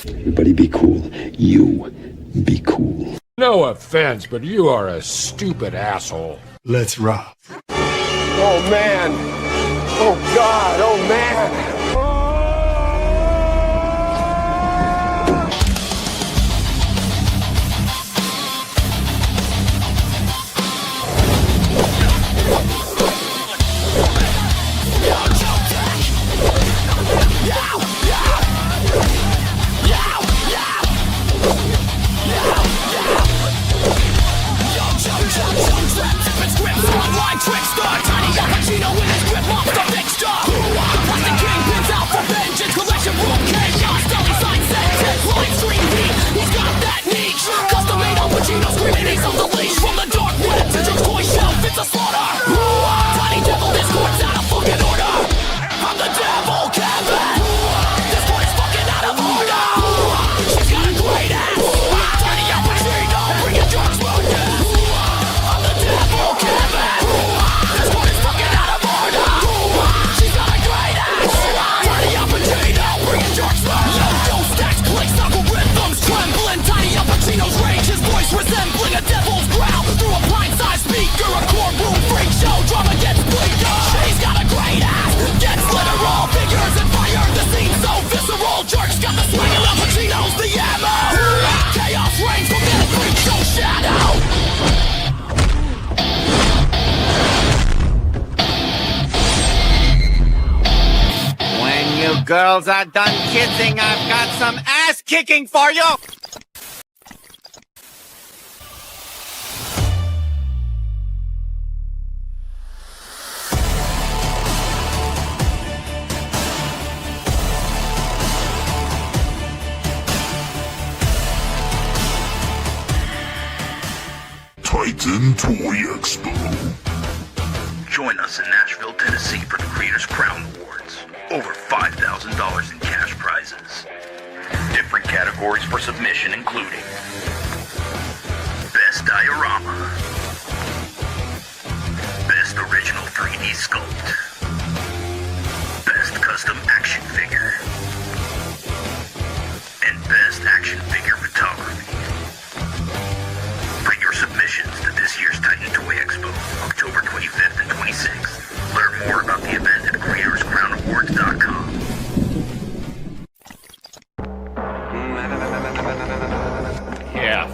Everybody be cool. You be cool. No offense, but you are a stupid asshole. Let's rock. Oh man! Oh God! Oh man! Girls are done kissing. I've got some ass kicking for you. Titan Toy Expo. Join us in Nashville, Tennessee for the Creators Crown Awards. Over $5,000 in cash prizes. Different categories for submission including Best Diorama, Best Original 3D Sculpt, Best Custom Action Figure, and Best Action Figure Photography. Bring your submissions to this year's Titan Toy Expo, October 25th and 26th. Learn more about the event at CreatorsCrownAwards.com. Yeah,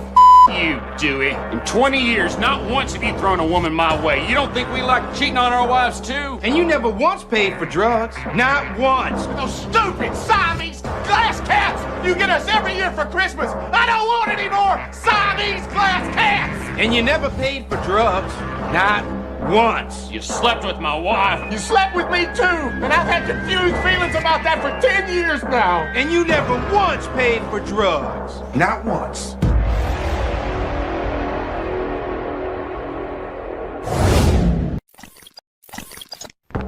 you, Dewey. In 20 years, not once have you thrown a woman my way. You don't think we like cheating on our wives, too? And you never once paid for drugs. Not once. Those stupid Siamese glass cats you get us every year for Christmas! I don't want any more Siamese glass cats! And you never paid for drugs. Not once. You slept with my wife. You slept with me too, and I've had confused feelings about that for 10 years now. And you never once paid for drugs. Not once.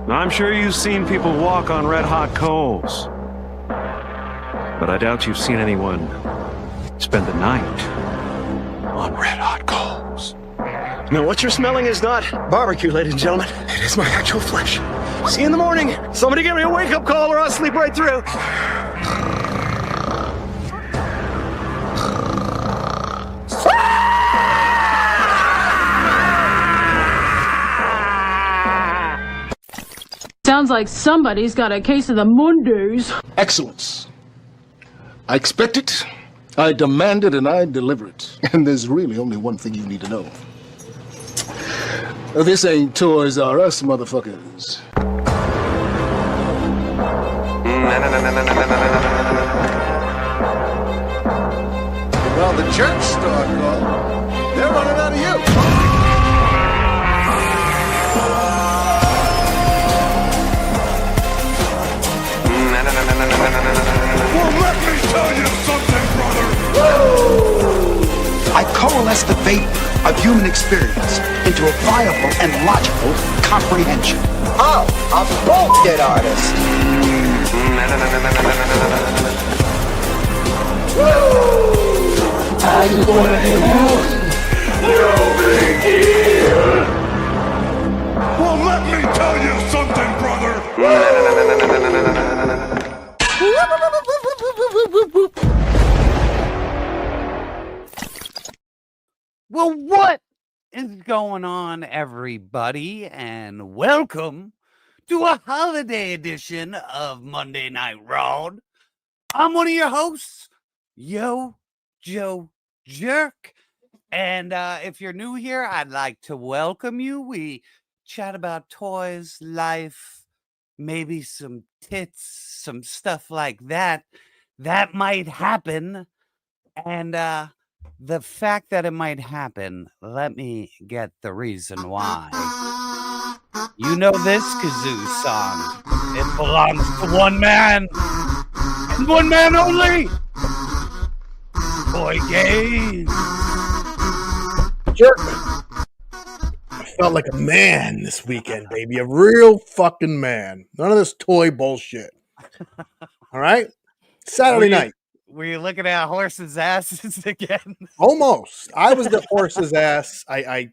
I'm sure you've seen people walk on red-hot coals. But I doubt you've seen anyone spend the night on red-hot coals. Now, what you're smelling is not barbecue, ladies and gentlemen. It is my actual flesh. See you in the morning. Somebody give me a wake-up call or I'll sleep right through. Sounds like somebody's got a case of the Mondos. Excellence. I expect it, I demand it, and I deliver it. And there's really only one thing you need to know. This ain't Toys R Us, motherfuckers. Well, the church store called. They're running out of you. Well, let me tell you something, brother! I coalesce the vapor of human experience into a viable and logical comprehension. Oh, a bullshit artist! I just want to hang out. No big deal! Well, let me tell you something, brother! Well, what is going on, everybody? And welcome to a holiday edition of Monday Night RAWED. I'm one of your hosts, YoJoeJerk. And if you're new here, I'd like to welcome you. We chat about toys, life, maybe some tits, some stuff like that. That might happen. And the fact that it might happen, let me get the reason why. You know this kazoo song. It belongs to one man, and one man only. Boy Games. Jerk. I felt like a man this weekend, baby. A real fucking man. None of this toy bullshit. All right? Saturday night. Were you looking at horses' asses again? Almost. I was the horse's ass. I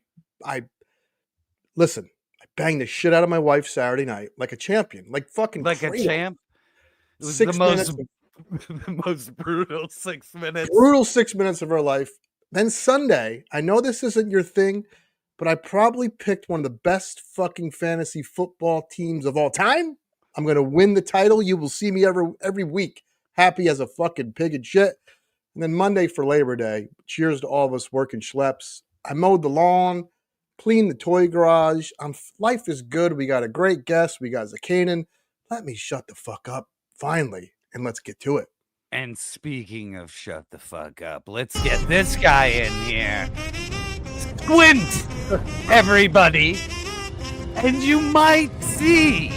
listen. I banged the shit out of my wife Saturday night like a champion, like fucking like crazy. A champ. It was 6 minutes the most brutal 6 minutes. Brutal 6 minutes of her life. Then Sunday, I know this isn't your thing, but I probably picked one of the best fucking fantasy football teams of all time. I'm gonna win the title. You will see me every week. Happy as a fucking pig and shit. And then Monday for Labor Day, cheers to all of us working schleps. I mowed the lawn, cleaned the toy garage. Life is good. We got a great guest. We got Zakainen. Let me shut the fuck up, finally, and let's get to it. And speaking of shut the fuck up, let's get this guy in here. Squint, everybody, and you might see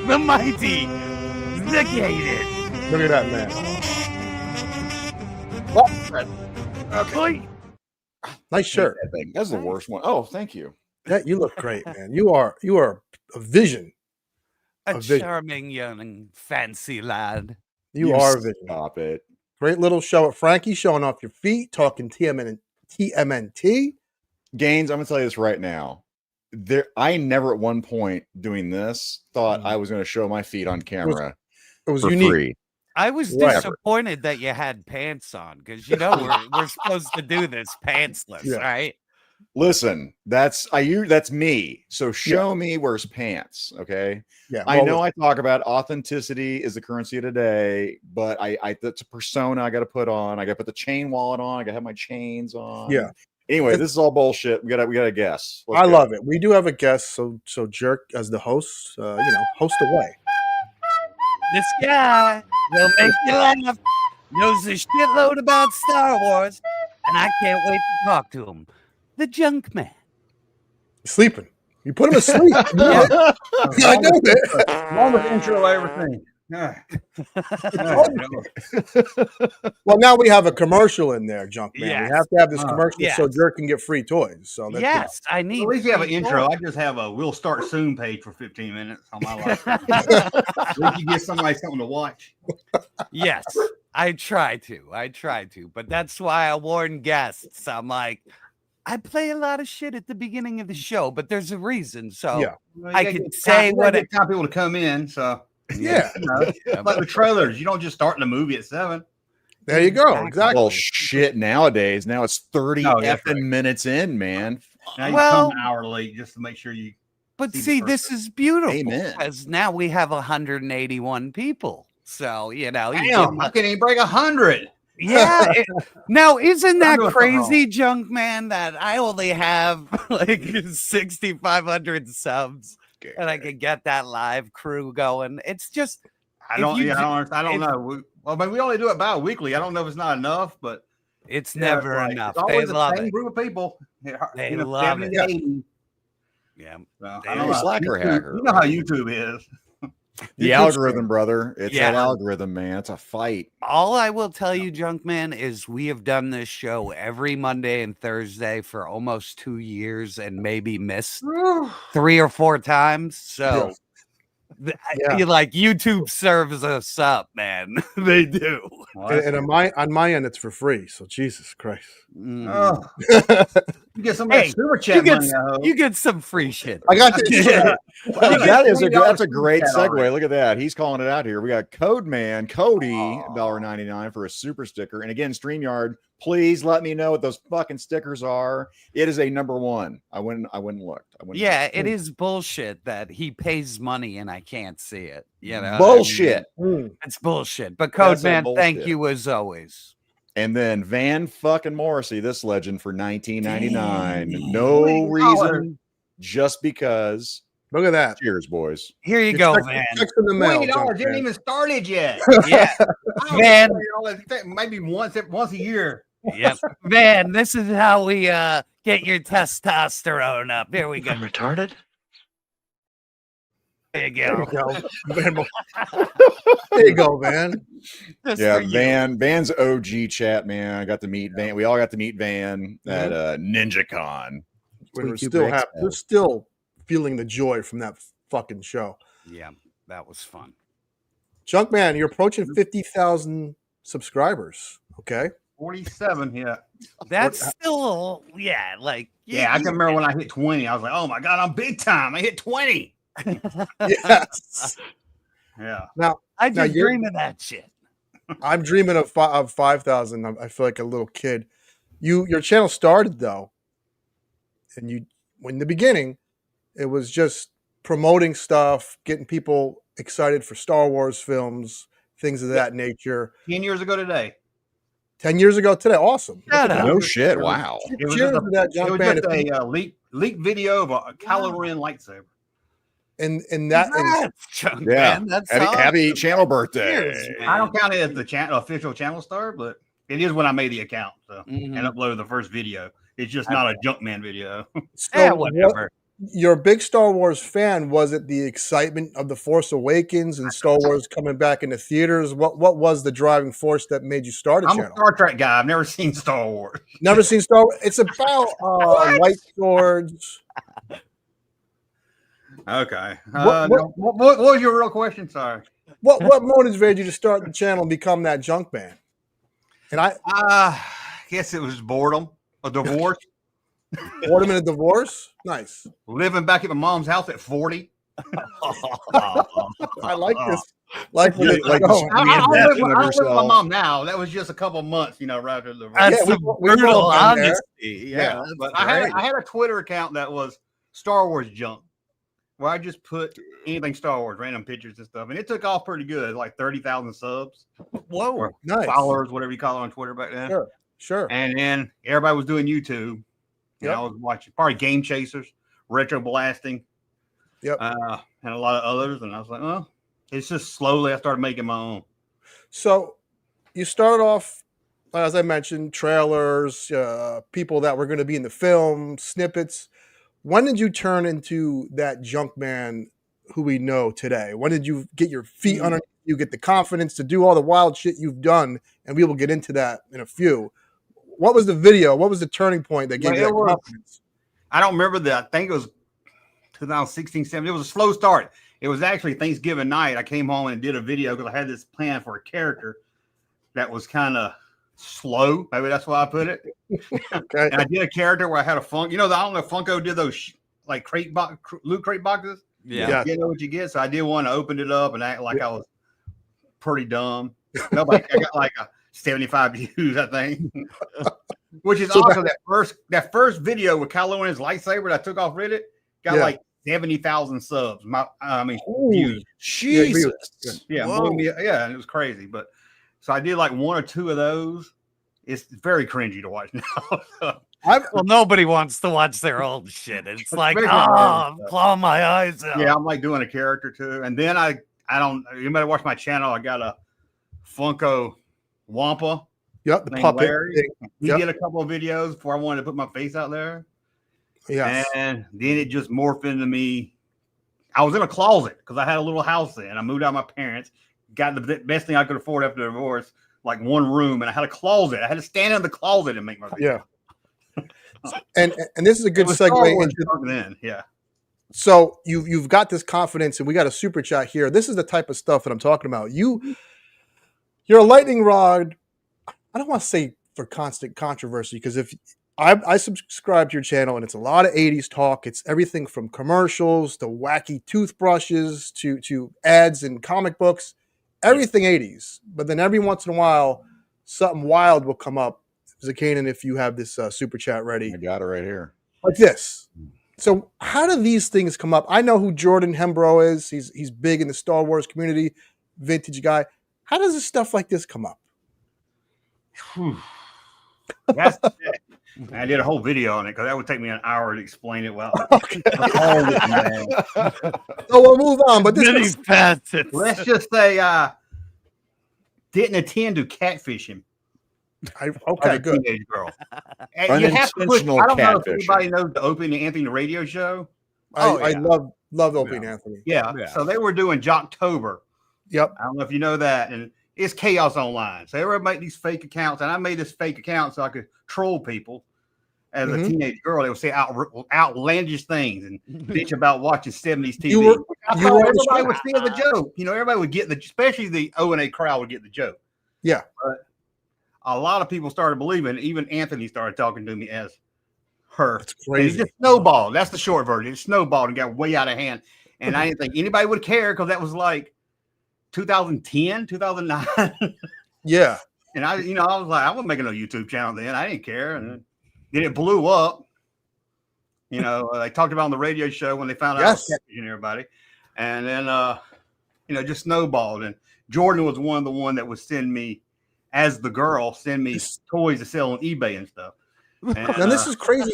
the mighty Zakainen. Look at that, man. Okay. Nice shirt. That's the worst one. Oh, thank you. Yeah, you look great, man. You are a vision. A charming young fancy lad. You are a vision. Stop it. Great little show at Frankie, showing off your feet, talking TMNT. Gaines, I'm gonna tell you this right now. I never at one point doing this thought I was going to show my feet on camera. It was for unique. Free. I was disappointed that you had pants on because we're supposed to do this pantsless, right? Listen, that's me. So show me where's pants, okay? Yeah, I know I talk about authenticity is the currency of today, but that's a persona I got to put on. I got to put the chain wallet on. I got to have my chains on. Yeah. Anyway, this is all bullshit. We got a guess. I love it. We do have a guest, so Jerk as the host, host away. This guy will make you laugh. Knows a shitload about Star Wars, and I can't wait to talk to him. The Junkman. Sleeping. You put him asleep. I know that. Longest intro I ever seen. Well, now we have a commercial in there, Junkman. Yes. We have to have this commercial so Jerk can get free toys. So yes, I need. At least you have an intro. I just have a "We'll Start Soon" page for 15 minutes on my life. At least you get something to watch. Yes, I try to, but that's why I warn guests. I'm like, I play a lot of shit at the beginning of the show, but there's a reason. So I can say what it's time people to come in. So. Yeah. Like with trailers, you don't just start the movie at 7. There you go. Exactly. Well, shit. Nowadays, now it's 30 minutes in, man. Now you come an hour late just to make sure you. But see, this is beautiful. Amen. Because now we have 181 people. So damn, I can't even break 100. Yeah. Now, isn't that crazy, Junkman? That I only have like 6,500 subs. And I could get that live crew going. It's just I don't know. But we only do it bi-weekly. I don't know if it's not enough, but it's never enough. It's always the same group of people. They love it. Yeah. I don't know. Slacker hacker. You know how YouTube is. The algorithm, brother. It's that algorithm, man. It's a fight. All I will tell you, Junkman, is we have done this show every Monday and Thursday for almost 2 years and maybe missed 3 or 4 times. So I feel like YouTube serves us up, man. They do. And on my end, it's for free. So Jesus Christ. Oh. You get some of Hey, that super chat money. you get some free shit. I got this. That's a great chat segue. already. Look at that. He's calling it out here. We got Codeman Cody, $1.99 for a super sticker. And again, StreamYard, please let me know what those fucking stickers are. It is a number one. I wouldn't look. Yeah, it is bullshit that he pays money and I can't see it. You know, Bullshit. It's bullshit. But That's a Codeman, thank bullshit. you as always. And then Van fucking Morrissey, this legend for $19.99. No reason, just because. Look at that. Cheers, boys. Here you go, Van. Checks in the mail. $20 didn't even started yet. Yeah, Van. Maybe once a year. Yep, Van. This is how we get your testosterone up. Here we go. I'm retarded? There you go. There you go, Van. Yeah, Van's OG chat, man. I got to meet Van. We all got to meet Van at NinjaCon. We're still feeling the joy from that fucking show. Yeah, that was fun. Junkman, you're approaching 50,000 subscribers. Okay. 47, yeah. That's still, like. Yeah, I can remember when I hit 20. I was like, oh my God, I'm big time. I hit 20. Yes. Yeah. Now, I just dream of that shit. I'm dreaming of 5,000. I feel like a little kid. Your channel started though, and in the beginning, it was just promoting stuff, getting people excited for Star Wars films, things of that nature. 10 years ago today. 10 years ago today. Awesome. No shit. Wow. It was Cheers just to that, it was Junkman. just a leaked video of a Kylo Ren lightsaber. And that Yeah. Happy channel birthday. I don't count it as the official channel star, but it is when I made the account and uploaded the first video. It's just not a Junkman video. So whatever. You're a big Star Wars fan. Was it the excitement of The Force Awakens and Star Wars coming back into theaters? What was the driving force that made you start a I'm channel? a Star Trek guy. I've never seen Star Wars. Never seen Star Wars. It's about light swords. Okay. What What was your real question? Sorry. What motivated you to start the channel and become that Junkman? And I guess it was boredom, a divorce. Boredom and a divorce? Nice. Living back at my mom's house at 40. I like this. I don't live with my mom now. That was just a couple months, right after the divorce. That's brutal honesty. Yeah. But I had a Twitter account that was Star Wars junk, where I just put anything Star Wars, random pictures and stuff, and it took off pretty good, like 30,000 subs. Whoa, or nice. Followers, whatever you call it on Twitter back then. Sure. And then everybody was doing YouTube. And I was watching probably Game Chasers, Retro Blasting, and a lot of others. And I was like, well, it's just slowly I started making my own. So you started off, as I mentioned, trailers, people that were going to be in the film, snippets. When did you turn into that Junkman who we know today? When did you get your feet under you, get the confidence to do all the wild shit you've done? And we will get into that in a few. What was the video? What was the turning point that gave you that confidence? I don't remember that. I think it was 2016, 17. It was a slow start. It was actually Thanksgiving night. I came home and did a video because I had this plan for a character that was kind of slow. Maybe that's why I put it. Okay. And I did a character where I had a Funko. I don't know if Funko did those like loot crate boxes. Yeah. You know what you get. So I did one. I opened it up and act like I was pretty dumb. Nobody. I got like a 75 views, I think. Which is awesome. That first video with Kylo and his lightsaber that I took off Reddit got like 70,000 subs. Views. Jesus. Yeah, and it was crazy. But so I did like one or two of those. It's very cringy to watch now. Well, nobody wants to watch their old shit. It's like, I'm clawing my eyes out. Yeah, I'm like doing a character too. And then I don't. You better watch my channel. I got a Funko Wampa. Yep, the puppet. We did a couple of videos before I wanted to put my face out there. Yeah, and then it just morphed into me. I was in a closet because I had a little house then. I moved out with my parents, got the best thing I could afford after the divorce, like one room, and I had a closet. I had to stand in the closet and make my face. And this is a good segue into then. Yeah. So you've got this confidence, and we got a super chat here. This is the type of stuff that I'm talking about. you're a lightning rod. I don't want to say for constant controversy, because if I subscribe to your channel and it's a lot of 80s talk. It's everything from commercials to wacky toothbrushes to ads and comic books, everything 80s. But then every once in a while, something wild will come up. Zakainen, if you have this super chat ready. I got it right here. Like this. So how do these things come up? I know who Jordan Hembro is. He's big in the Star Wars community, vintage guy. How does this stuff like this come up? That's I did a whole video on it because that would take me an hour to explain it well. So we'll move on. But this let's just say didn't intend to catfish him. Okay, good. Teenage girl. And you have to push, I don't know if anybody knows the Opie and Anthony radio show. I love Opie and Anthony. Yeah. So they were doing Jocktober. Yep. I don't know if you know that. And it's chaos online. So everybody make these fake accounts. And I made this fake account so I could troll people. As a teenage girl, they would say outlandish things and bitch about watching 70s TV. Everybody would see the joke. You know, everybody would get especially the O&A crowd would get the joke. Yeah. But a lot of people started believing, even Anthony started talking to me as her. That's crazy. It just snowballed. That's the short version. It snowballed and got way out of hand. And I didn't think anybody would care because that was like 2010, 2009. Yeah. And I was like, I wasn't making no YouTube channel then. I didn't care. And then it blew up. You know, they talked about on the radio show when they found out I was catfishing everybody. And then, just snowballed. And Jordan was the one that would send me, as the girl, send me toys to sell on eBay and stuff. And, now, this is crazy.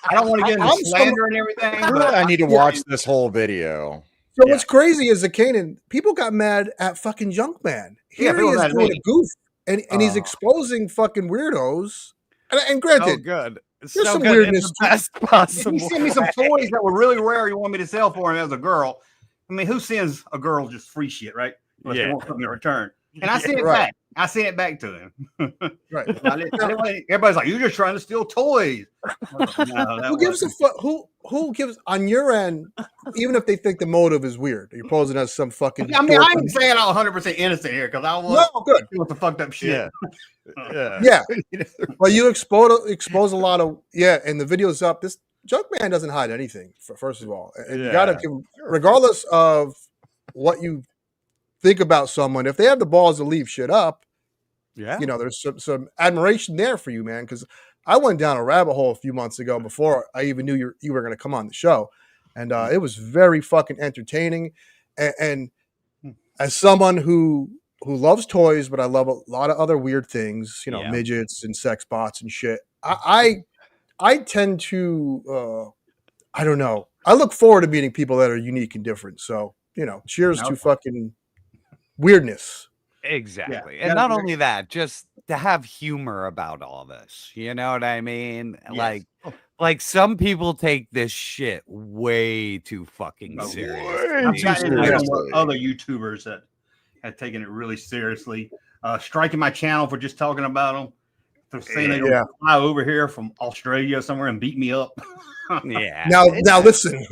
I don't want to get into slander and everything. But I need to watch this whole video. So what's crazy is Zakainen, people got mad at fucking Junkman. Here he is doing a goof, and he's exposing fucking weirdos. And granted, good. There's some weirdness. Best possible. He sent me some toys that were really rare. You want me to sell for him as a girl? I mean, who sends a girl just free shit, right? Unless they want something in return. And I sent it back. I sent it back to him. Right. Everybody's like, "You're just trying to steal toys." Who gives a fuck? Who gives on your end? Even if they think the motive is weird, you're posing as some fucking. I mean, I ain't saying I'm 100% innocent here because I was good with the fucked up shit. Yeah. Well, you expose a lot of and the video's up. This Junkman doesn't hide anything. First of all, and you gotta give him, regardless of what you think about someone, if they have the balls to leave shit up, there's some admiration there for you, man. Because I went down a rabbit hole a few months ago before I even knew you were going to come on the show, and it was very fucking entertaining. And as someone who loves toys, but I love a lot of other weird things, midgets and sex bots and shit. I tend to I don't know. I look forward to meeting people that are unique and different. So cheers to fucking weirdness. Exactly. And not only that, just to have humor about all this. You know what I mean? Yes. Like some people take this shit way too fucking serious. I've gotten other YouTubers that have taken it really seriously. Striking my channel for just talking about them. They're saying they don't fly over here from Australia somewhere and beat me up. Now listen.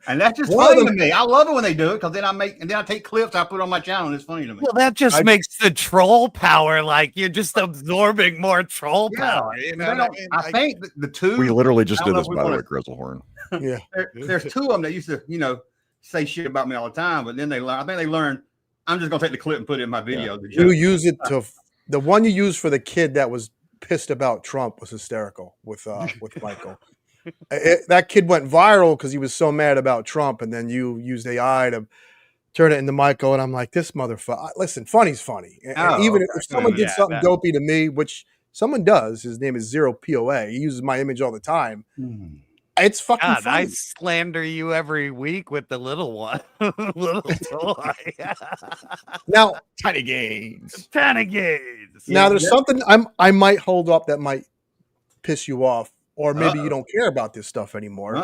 And that's just funny to me. I love it when they do it because then I take clips, I put on my channel, and it's funny to me. Well, that just makes the troll power like you're just absorbing more troll power. You know I think the two. We literally just did this, by the way, Grizzlehorn. Yeah, there's two of them that used to, say shit about me all the time, but then I think they learned. I'm just gonna take the clip and put it in my video. You use it to the one you used for the kid that was pissed about Trump was hysterical with Michael. That kid went viral because he was so mad about Trump, and then you used AI to turn it into Michael, and I'm like, this motherfucker. Listen, funny's funny. And even if someone did something dopey to me, which someone does, his name is Zero POA. He uses my image all the time. It's fucking funny. I slander you every week with the little one. Little toy. Now, tiny gains. Now, there's something I might hold up that might piss you off. Or maybe you don't care about this stuff anymore.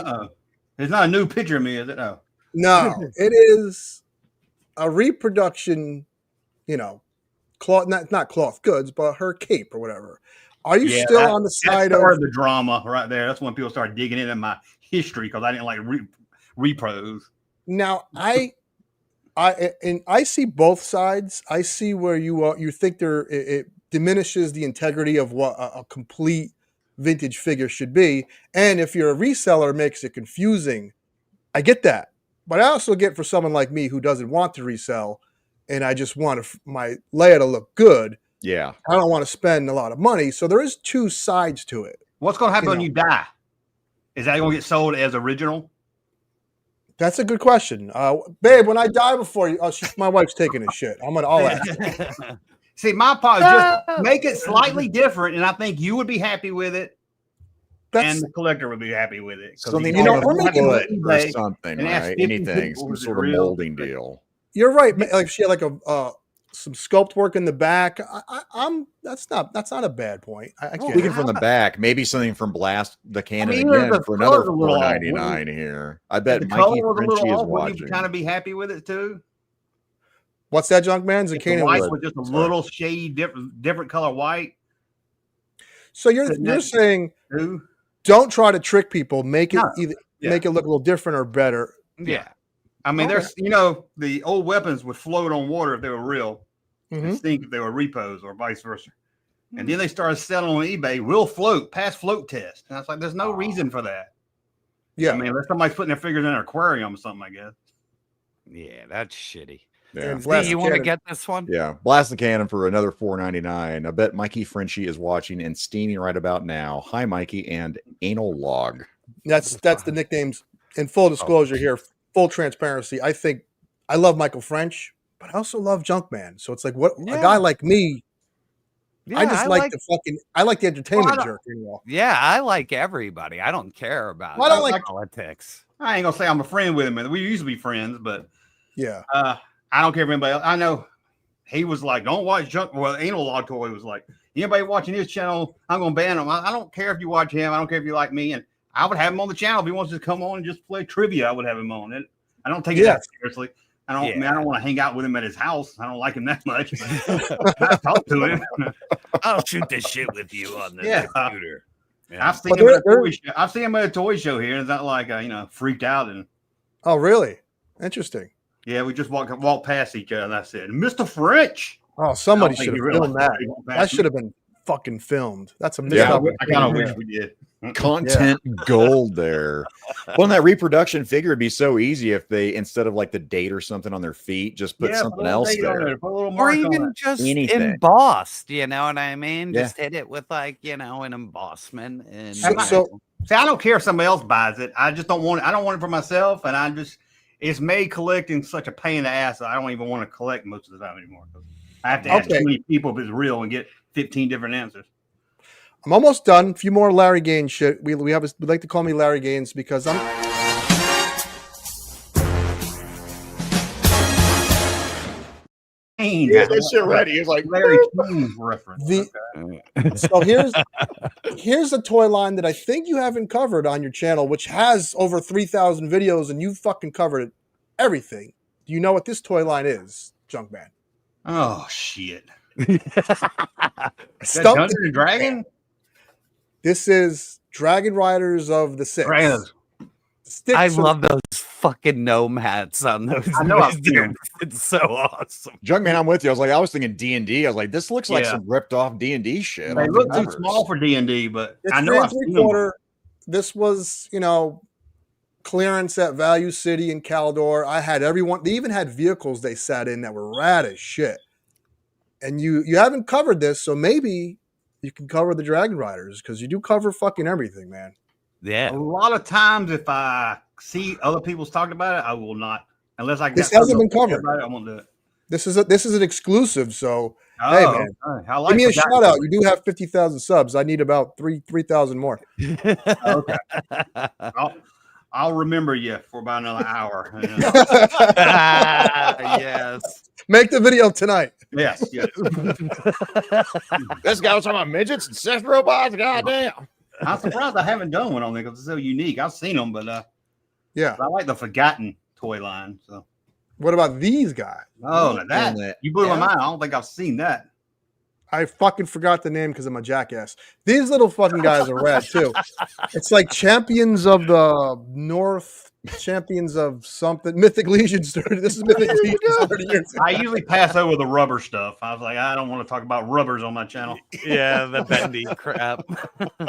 It's not a new picture of me, is it? No, it is a reproduction, cloth, not cloth goods, but her cape or whatever. Are you still on the side of the drama right there? That's when people start digging into my history because I didn't like repros. Now, I I see both sides. I see where you think it diminishes the integrity of what a complete vintage figure should be, and if you're a reseller, it makes it confusing. I get that, but I also get for someone like me who doesn't want to resell, and I just want my Leia to look good. Yeah, I don't want to spend a lot of money, so there is two sides to it. What's going to happen when you die? Is that going to get sold as original? That's a good question, babe. When I die before you, my wife's taking a shit. I'll ask. See, my part is just make it slightly different, and I think you would be happy with it, and the collector would be happy with it. Something or something, right? Anything, some sort of molding deal. You're right. Like she had like some sculpt work in the back. That's not a bad point. Speaking from the back, maybe something from Blast the Cannon again for another $4.99 here. I bet Mikey Frenchie is watching. You kind of be happy with it too. What's that, Junkman? The white was just a little shade different color white. So you're saying don't try to trick people. Make it make it look a little different or better. Yeah. I mean, there's the old weapons would float on water if they were real, and stink if they were repos or vice versa. And then they started selling on eBay, will float, pass float test. And I was like, there's no reason for that. Yeah. I mean, unless somebody's putting their figures in an aquarium or something, I guess. Yeah, that's shitty. Yeah. Steve, you want to get this one? Yeah. Blast the Cannon for another $4.99. I bet Mikey Frenchie is watching and steaming right about now. Hi, Mikey and Anal Log. That's the nicknames. In full disclosure here, full transparency. I think I love Michael French, but I also love Junkman. So it's like a guy like me. Yeah, I like the entertainment jerk. Yeah, I like everybody. I don't care about I don't like politics. I ain't gonna say I'm a friend with him, and we used to be friends, but yeah. I don't care if anybody else. I know he was like, don't watch Junk. Well, Anal Log Toy was like, anybody watching his channel, I'm going to ban him. I don't care if you watch him. I don't care if you like me. And I would have him on the channel. If he wants to come on and just play trivia, I would have him on it. I don't take it that seriously. I don't want to hang out with him at his house. I don't like him that much. I talk to him. I'll shoot this shit with you on the computer. Yeah. I've seen him at a toy show here. It's not like freaked out and. Oh, really? Interesting. Yeah, we just walked past each other, and I said, "Mr. French." Oh, somebody should have filmed that. That should have been fucking filmed. That's a I kind of wish we did. Content gold there. Well, in that reproduction figure, it'd be so easy if they, instead of like the date or something on their feet, just put something else there. Or even just embossed, you know what I mean? Just hit it with like, an embossment. And see, I don't care if somebody else buys it. I just don't want it. I don't want it for myself, and it's made collecting such a pain in the ass that I don't even want to collect most of the time anymore. I have to ask too many people if it's real and get 15 different answers. I'm almost done. A few more Larry Gaines shit. We like to call me Larry Gaines because I'm. Yeah, that shit ready. It's like Larry King reference. So here's a toy line that I think you haven't covered on your channel, which has over 3,000 videos, and you fucking covered everything. Do you know what this toy line is, Junkman? Oh shit! Dungeons and Dragon. This is Dragon Riders of the Six. I love those fucking gnome hats on those. I know. It's so awesome. Junkman, I'm with you. I was thinking D&D. I was like, this looks like some ripped off D&D shit. They look too small for D&D, but it's I know I've seen them. This was, clearance at Value City in Caldor. I had everyone. They even had vehicles they sat in that were rad as shit. And you haven't covered this, so maybe you can cover the Dragon Riders because you do cover fucking everything, man. Yeah. A lot of times, if I see other people's talking about it, I will not. Unless I this hasn't been covered. I won't do it. This is an exclusive. So hey, man, give me a shout out. You do have 50,000 subs. I need about 3,000 more. Okay. I'll remember you for about another hour. Yes. Make the video tonight. Yes. This guy was talking about midgets and sex robots. Goddamn. I'm surprised I haven't done one on there because it's so unique. I've seen them, but I like the Forgotten toy line. So, what about these guys? Oh, that you blew my mind. I don't think I've seen that. I fucking forgot the name because I'm a jackass. These little fucking guys are rad too. It's like champions of the North, champions of something. Mythic Legion started. This is Mythic Legion 30 years ago. I usually pass over the rubber stuff. I was like, I don't want to talk about rubbers on my channel. Yeah, the bendy crap.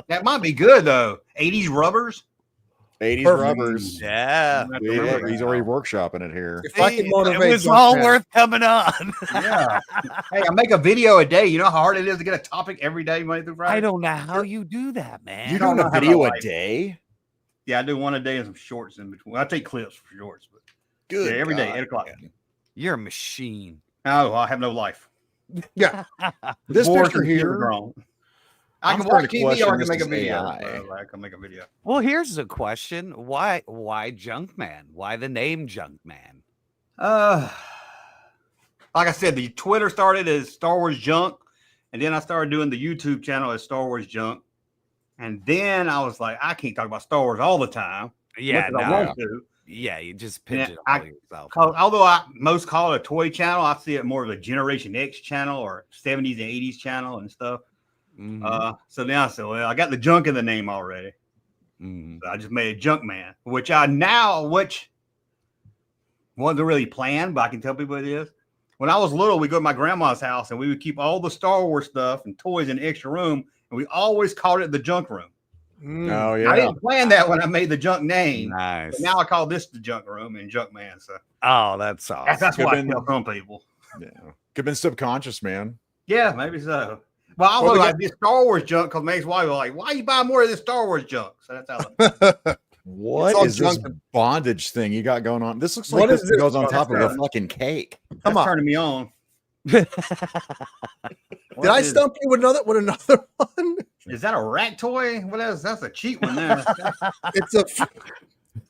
That might be good though. 80s rubbers. 80s Perfect. rubbers. Yeah. He's already workshopping it here. If I can motivate, it was all worth coming on. Yeah. Hey, I make a video a day. You know how hard it is to get a topic every day, Monday through Friday? I don't know how you do that, man. You're doing a video a day? Yeah, I do one a day and some shorts in between. I take clips for shorts, but Good. yeah, every day, God, 8 o'clock. man. You're a machine. Oh, I have no life. Yeah. This Bored picture and here. grown. I I'm can watch starting to TV or I question can make a this video. AI. So I can make a video. Well, here's the question: Why Junkman? Why the name Junkman? Like I said, the Twitter started as Star Wars Junk, and then I started doing the YouTube channel as Star Wars Junk, and then I was like, I can't talk about Star Wars all the time. Yeah, much as I want to. Yeah, you just And pigeonhole yourself. Although I most call it a toy channel, I see it more of a Generation X channel or 70s and 80s channel and stuff. So now I said, well, I got the junk in the name already. So I just made a Junkman, which wasn't really planned, but I can tell people it is. When I was little, we go to my grandma's house and we would keep all the Star Wars stuff and toys in the extra room, and we always called it the junk room. Oh yeah. I didn't plan that when I made the junk name. Nice. But now I call this the junk room and Junkman. So Oh, that's awesome. that's why I tell some people. Yeah. Could have been subconscious, man. Yeah, maybe so. Well, I was like this Star Wars junk because Mae's wife was like, "Why you buy more of this Star Wars junk?" So that's how. What is this bondage thing you got going on? This looks like this goes on top of a fucking cake. Come on, turning me on. Did I stump you with another one? Is that a rat toy? What else? That's a cheap one there.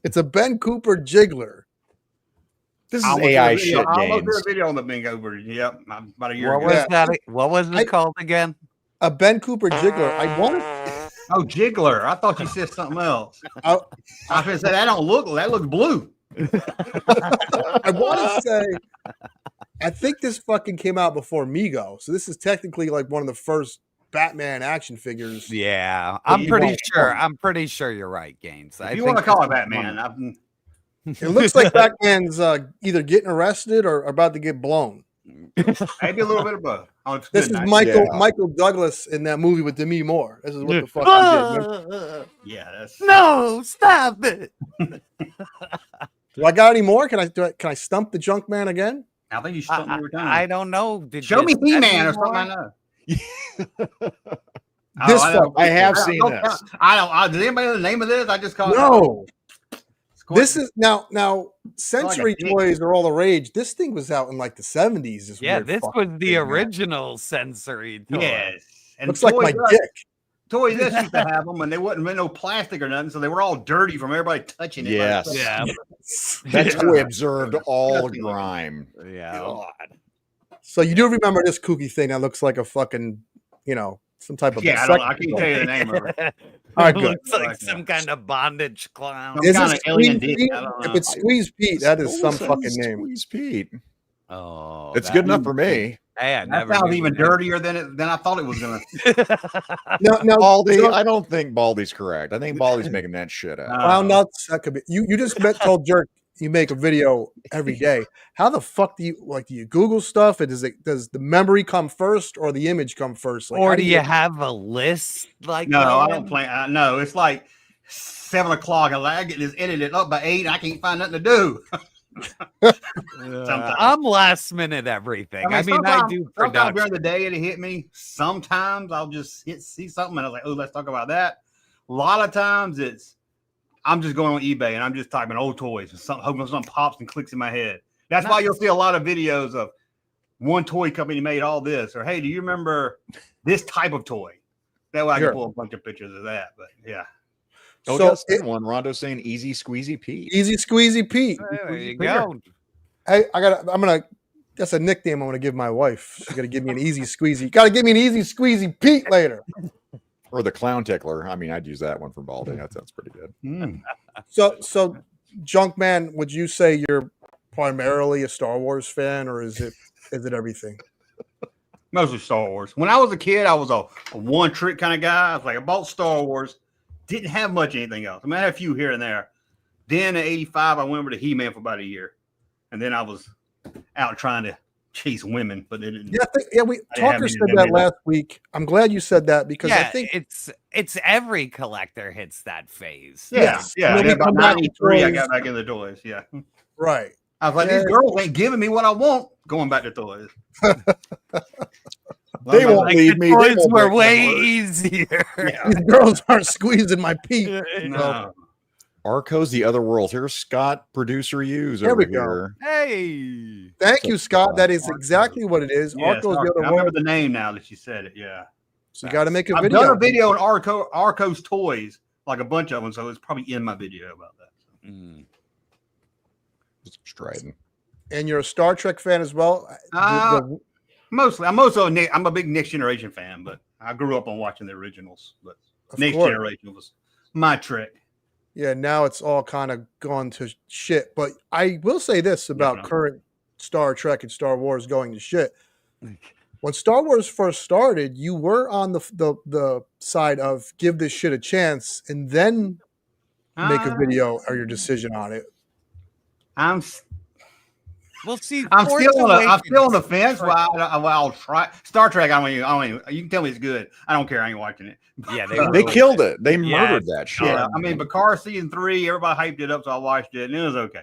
It's a Ben Cooper jiggler. This is AI shit. I'll look at a video on the bingo bird. Yep, about a year What ago. was that? What was it called again? A Ben Cooper jiggler. I wanted. Oh, jiggler. I thought you said something else. I was gonna say that looks blue. I want to say, I think this fucking came out before Mego, so this is technically like one of the first Batman action figures. Yeah, I'm pretty sure you're right, Gaines. If you want to call it Batman, it looks like Batman's either getting arrested or about to get blown. maybe a little bit of both. Oh, This is Michael Douglas in that movie with Demi Moore. This is what the fuck he did. Yeah, that's no, stop it. Do I got any more? Can I stump the junk man again? I think you stumped me every time. I don't know. Show me He-Man or something I know. I have seen this. Does anybody know the name of this? I just call it. No. This is now sensory toys are all the rage. This thing was out in like the 70s. Yeah, this was the original sensory toy. Yes. And looks like my dick. Toys this used to have them, and they wasn't no plastic or nothing, so they were all dirty from everybody touching it. Yes. Yeah. That toy absorbed all grime. Yeah. God. So you do remember this kooky thing that looks like a fucking, some type of I can't tell you the name of it. All right, good. Looks like some kind of bondage clown. Is kind it of alien Squeeze dick? Pete? I don't know. If it's Squeeze Pete, that is some fucking name. Squeeze Pete. Oh, It's good enough for me. Hey, That sounds even dirtier than I thought it was gonna. No, Baldy. I don't think Baldy's correct. I think Baldy's making that shit up. Wow, nuts. That could be. You just told Jerk you make a video every day. How the fuck do you Google stuff? And does the memory come first or the image come first? Like, or do you have a list like? No, I don't plan. No, it's like 7 o'clock. I get this edited up by 8. And I can't find nothing to do. I'm last minute everything. I mean I do sometimes production. during the day it'll hit me. Sometimes I'll just see something and I was like, oh, let's talk about that. A lot of times I'm just going on eBay and I'm just typing old toys and hoping something pops and clicks in my head. That's why you'll see a lot of videos of one toy company made all this, or hey, do you remember this type of toy? That way I can pull a bunch of pictures of that. But yeah. Oh, So that's one. Rondo's saying easy squeezy Pete. Easy Squeezy Pete. There you go. Hey, that's a nickname I'm gonna give my wife. She's gonna give me an easy squeezy. Gotta give me an easy squeezy Pete later. Or the clown tickler. I mean, I'd use that one for Baldy. That sounds pretty good. So Junkman, would you say you're primarily a Star Wars fan, or is it everything? Mostly Star Wars. When I was a kid, I was a one trick kind of guy. I was like, I bought Star Wars, didn't have much anything else. I mean, I had a few here and there. Then in '85, I went over to He-Man for about a year, and then I was out trying to chase women, but they didn't. We Talker said that last week. I'm glad you said that because I think it's every collector hits that phase. Yeah. About '93, I got back into toys. Yeah, right. I was like, these girls ain't giving me what I want. Going back to toys. They won't leave me. Toys were way easier. These girls aren't squeezing my peak. No. Arco's the other world. Here's Scott, producer Hughes There over we go. here. Hey. Thank you, Scott. That is exactly what it is. Yeah, Arco's the other I remember world. the name now that you said it. Yeah. So you got to make a I've video. done a video on Arco's toys, like a bunch of them, so it's probably in my video about that. Striding. And you're a Star Trek fan as well. Mostly, I'm a big Next Generation fan, but I grew up on watching the originals. But Next Generation was my trick. Yeah, now it's all kind of gone to shit. But I will say this about current Star Trek and Star Wars going to shit. When Star Wars first started, you were on the side of give this shit a chance and then make a video or your decision on it. I'm We'll see. I'm still on the fence. I'll try Star Trek. I don't even. You can tell me it's good. I don't care. I ain't watching it. Yeah, they killed it. They murdered that shit. Yeah, I mean, Picard season 3, everybody hyped it up, so I watched it, and it was okay.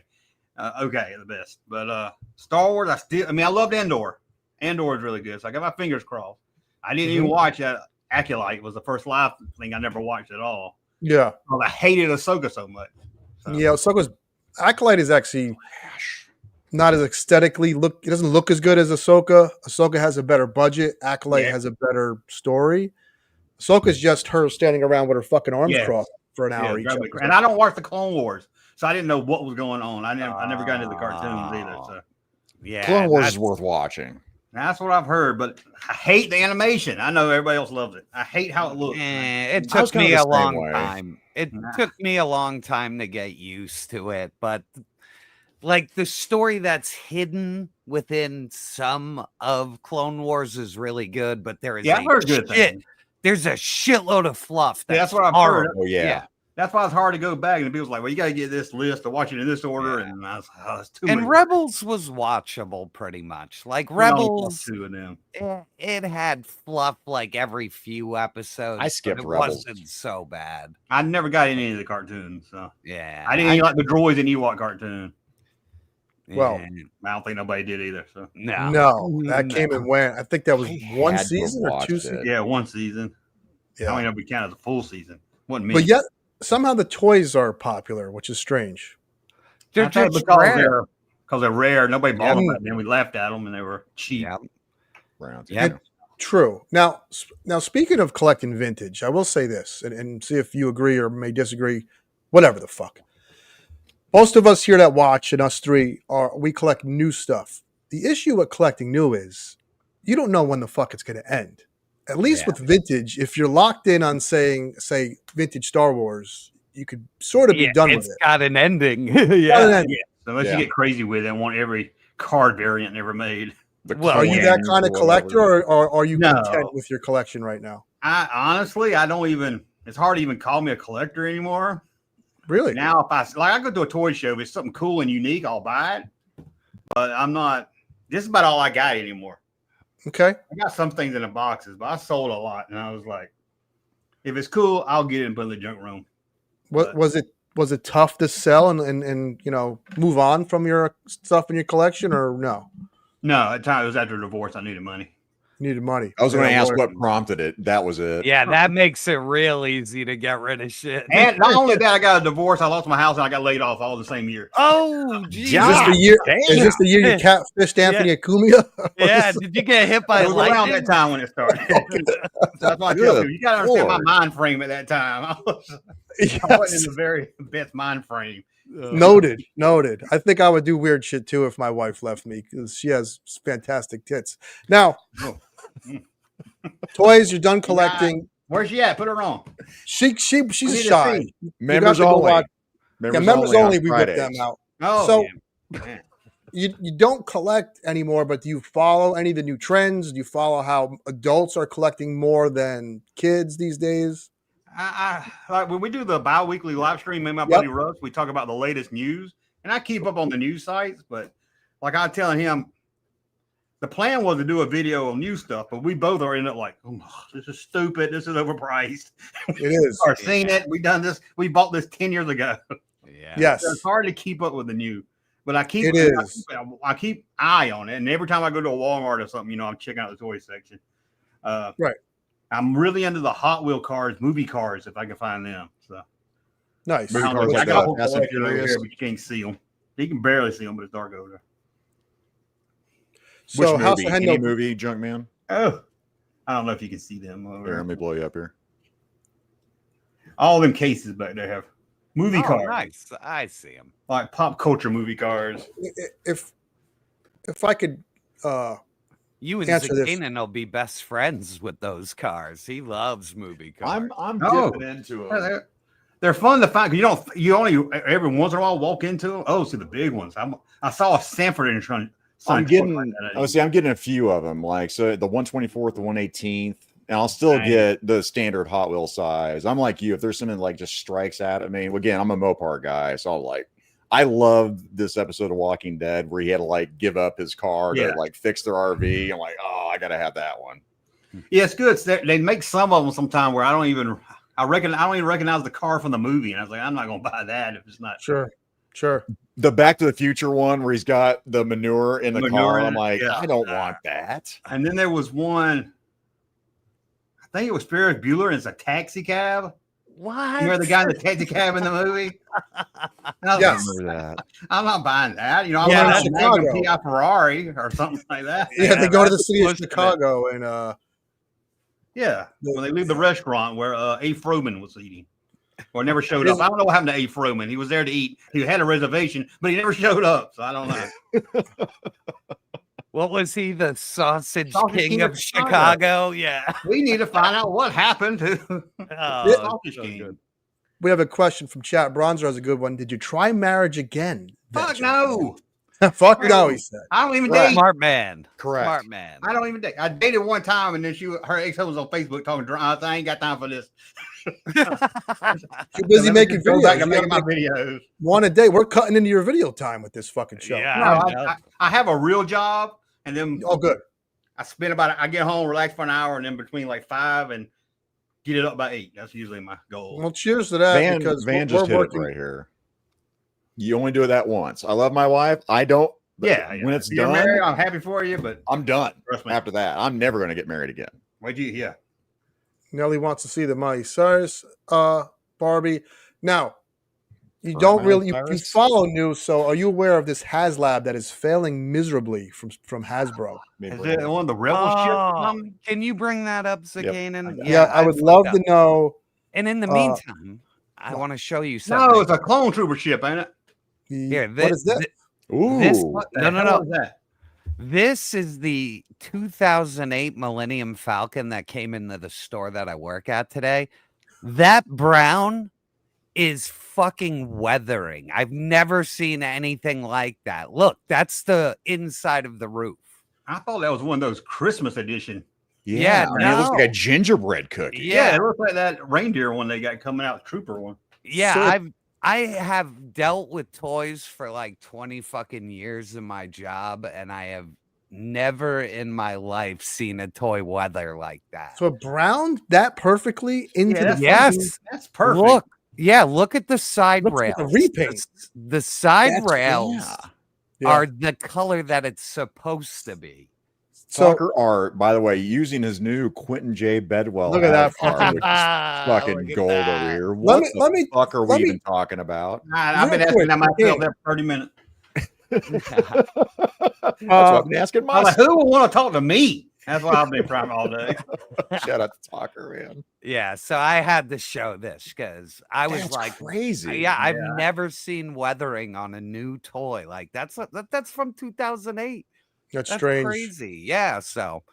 Okay, the best. But Star Wars, I loved Andor. Andor is really good, so I got my fingers crossed. I didn't even watch Acolyte. It was the first live thing I never watched at all. Yeah, well, I hated Ahsoka so much. So. Yeah, Ahsoka's Acolyte is actually not as aesthetically it doesn't look as good as Ahsoka. Ahsoka has a better budget. Acolyte has a better story. Ahsoka's just her standing around with her fucking arms crossed for an hour each. And I don't watch the Clone Wars, so I didn't know what was going on. I never got into the cartoons either. So yeah, Clone Wars is worth watching. That's what I've heard, but I hate the animation. I know everybody else loves it. I hate how it looks. It took me a long time. It took me a long time to get used to it, but like the story that's hidden within some of Clone Wars is really good, but there is I've heard good things. There's a shitload of fluff. That's what I've horrible. heard. Oh yeah. That's why it's hard to go back, and people's like, "Well, you got to get this list to watch it in this order." And I was like, "Oh, it's too much." And Rebels was watchable pretty much. Like Rebels, two of them. It had fluff like every few episodes. I skipped it Rebels. Wasn't so bad. I never got any of the cartoons, so yeah, I didn't even like the Droids and Ewok cartoon. Well, I don't think nobody did either. So no, that came and went. I think that was one season or 2 seasons. Yeah, one season. Yeah, I don't even know if we count as a full season. Wasn't me. But yet somehow the toys are popular, which is strange. They're just rare. Because they're rare. Nobody bought them, and then we laughed at them, and they were cheap. Yeah. True. Now, speaking of collecting vintage, I will say this, and see if you agree or may disagree. Whatever the fuck. Most of us here that watch, and us three, we collect new stuff. The issue with collecting new is you don't know when the fuck it's going to end. At least with vintage, if you're locked in on say vintage Star Wars, you could sort of be done with it. It's got an ending. Unless you get crazy with it and want every card variant ever made. Are you that kind of collector, or are you content with your collection right now? I honestly, I don't even. It's hard to even call me a collector anymore. Really? Now, if I go to a toy show, if it's something cool and unique, I'll buy it. But I'm not. This is about all I got anymore. Okay. I got some things in the boxes, but I sold a lot, and I was like, if it's cool, I'll get it and put it in the junk room. What was it? Was it tough to sell and move on from your stuff in your collection, or no? No, at the time it was after a divorce. I needed money. Needed money. I was going to ask what prompted it. That was it. Yeah, that makes it real easy to get rid of shit. And not only that, I got a divorce. I lost my house, and I got laid off all the same year. Oh, geez. Is this the year you catfished Anthony Acumia? Yeah. Did you get hit by lightning? Around that time when it started. So that's why I tell people, you got to understand my mind frame at that time. I wasn't in the very best mind frame. Noted. I think I would do weird shit too if my wife left me because she has fantastic tits. Now, toys, you're done collecting. Where's she at? Put her on. She's shy. Members only. Members only. We whip them out. Oh, so you don't collect anymore, but do you follow any of the new trends? Do you follow how adults are collecting more than kids these days? I like when we do the bi-weekly live stream, me and my buddy Russ, we talk about the latest news, and I keep up on the news sites, but like I was telling him, the plan was to do a video on new stuff, but we both are in it like, oh, this is stupid, this is overpriced. It is. Are seeing it. We done this. We bought this 10 years ago. Yeah. Yes. So it's hard to keep up with the new, but I keep I keep eye on it, and every time I go to a Walmart or something, you know, I'm checking out the toy section. Right. I'm really into the Hot Wheel cars, movie cars, if I can find them. So nice. Movie I cars like got a whole Fast and collection over Furious. here, but you can't see them. You can barely see them, but it's dark over there. Which So House movie? of Hen Any no- movie, Junkman? Oh, I don't know if you can see them over Here, let me blow you up here. All them cases back there have movie Oh, cars, nice. I see him. like pop culture movie cars. If I could You and answer this. Zakainen will be best friends with those cars. He loves movie cars. I'm Oh. dipping into Yeah, them. they're fun to find. You only every once in a while walk into them. Oh, see the big ones. I saw a Sanford in front. I'm getting a few of them. Like, so the 124th, the 118th, and I'll still get the standard Hot Wheel size. I'm like you. If there's something like just strikes out at me, again, I'm a Mopar guy, so I'm like, I love this episode of Walking Dead where he had to like give up his car to like fix their RV. I'm like, oh, I gotta have that one. Yeah, it's good. They make some of them sometime where I don't even recognize the car from the movie, and I was like, I'm not gonna buy that if it's not Sure. The Back to the Future one where he's got the manure in the car. I'm like, yeah. I don't want that. And then there was one, I think it was Ferris Bueller, and it's a taxi cab. What? You know the guy in the taxi cab in the movie? Yes. I'm not buying that. You know, I'm Yeah, not that's a Magnum Chicago. PI Ferrari or something like that. Yeah, they go to the That's city of push to that. Chicago and Yeah, when they leave the restaurant where A. Froman was eating. Or never showed up. I don't know what happened to A. Froman. He was there to eat. He had a reservation, but he never showed up. So I don't know. What was he? The sausage Sausage king king of of Chicago? Yeah. We need to find out what happened to Oh, Sausage King. we have a question from chat. Bronzer has a good one. Did you try marriage again? Fuck no. Fuck no, he said. I don't even date. Smart man. Correct. Smart man. I don't even date. I dated one time, and then her ex-husband was on Facebook talking drunk. I ain't got time for this. Too busy making Go videos. back You and making my gotta make videos. one a day. We're cutting into your video time with this fucking show. Yeah. I have a real job, and then Oh, good. I get home, relax for an hour, and then between like 5 and get it up by 8. That's usually my goal. Well, cheers to that because Van we're just hit working. it right here. You only do it that once. I love my wife. I don't. Yeah, When it's if you're done, married, I'm happy for you, but I'm done. trust me. After that, I'm never going to get married again. Why'd you? Yeah. Nelly wants to see the Miley Cyrus Barbie. Now, you don't really you follow news, so are you aware of this HasLab that is failing miserably from Hasbro? Is it one of the rebel ships? Can you bring that up, Zakainen? Yeah, I would love to know. And in the meantime, I want to show you No, something. it's a clone trooper ship, ain't it? Here, What is this? Ooh. No. What is that? This is the 2008 Millennium Falcon that came into the store that I work at today. That brown is fucking weathering. I've never seen anything like that. Look, that's the inside of the roof. I thought that was one of those Christmas edition. Yeah, I mean, it looks like a gingerbread cookie. Yeah, it looks like that reindeer one they got coming out, trooper one. Yeah, I have dealt with toys for like 20 fucking years in my job, and I have never in my life seen a toy weather like that. So it browned that perfectly into the Yes, that's perfect. Look, look at the side Looks rails. like a repaint. The side That's- rails Yeah. are the color that it's supposed to be. Soccer art, by the way, using his new Quentin J. Bedwell. Look at that avatar, which is fucking Look at gold that. over here. Let What me- the let me- fuck are let we me- even talking about? I've been Real asking quick, that myself okay. there for 30 minutes. That's what I've been asking I'm like, myself. who will want to talk to me? That's what I've been trying all day. Shout out to Talker, man. Yeah, so I had to show this because I was That's like, crazy. yeah, I've never seen weathering on a new toy. Like that's from 2008. That's That's strange. crazy. Yeah, so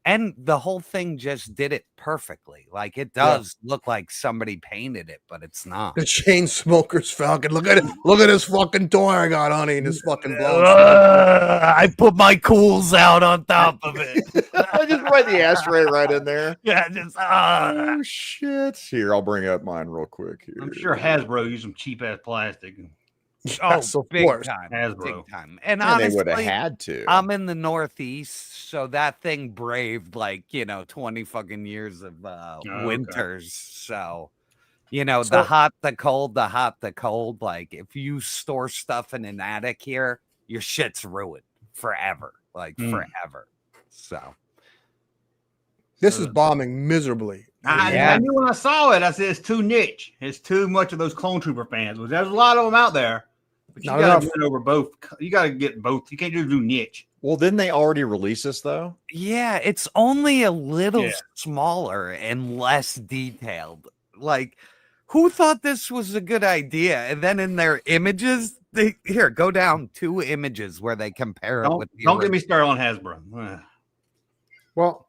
And the whole thing just did it perfectly. Like it does look like somebody painted it, but it's not. The chain smoker's Falcon. Look at it. Look at this fucking toy I got, honey. And this fucking blowing I put my cools out on top of it. I just write the ashtray right in there. Yeah, just oh shit. Here, I'll bring up mine real quick. Here. I'm sure Hasbro used some cheap ass plastic. Yes, of big course. time, Hasbro. big time. And they honestly, would have had to. I'm in the Northeast, so that thing braved 20 fucking years of winters. So, the hot, the cold, the hot, the cold. Like if you store stuff in an attic here, your shit's ruined forever, forever. So this is bombing miserably. I knew when I saw it, I said it's too niche. It's too much of those Clone Trooper fans. Well, there's a lot of them out there, but you got to get over both. You got to get both. You can't just do niche. Well, didn't they already release this though? Yeah, it's only a little smaller and less detailed. Like, who thought this was a good idea? And then in their images, go down 2 images where they compare it with the Don't get me started on Hasbro. Well,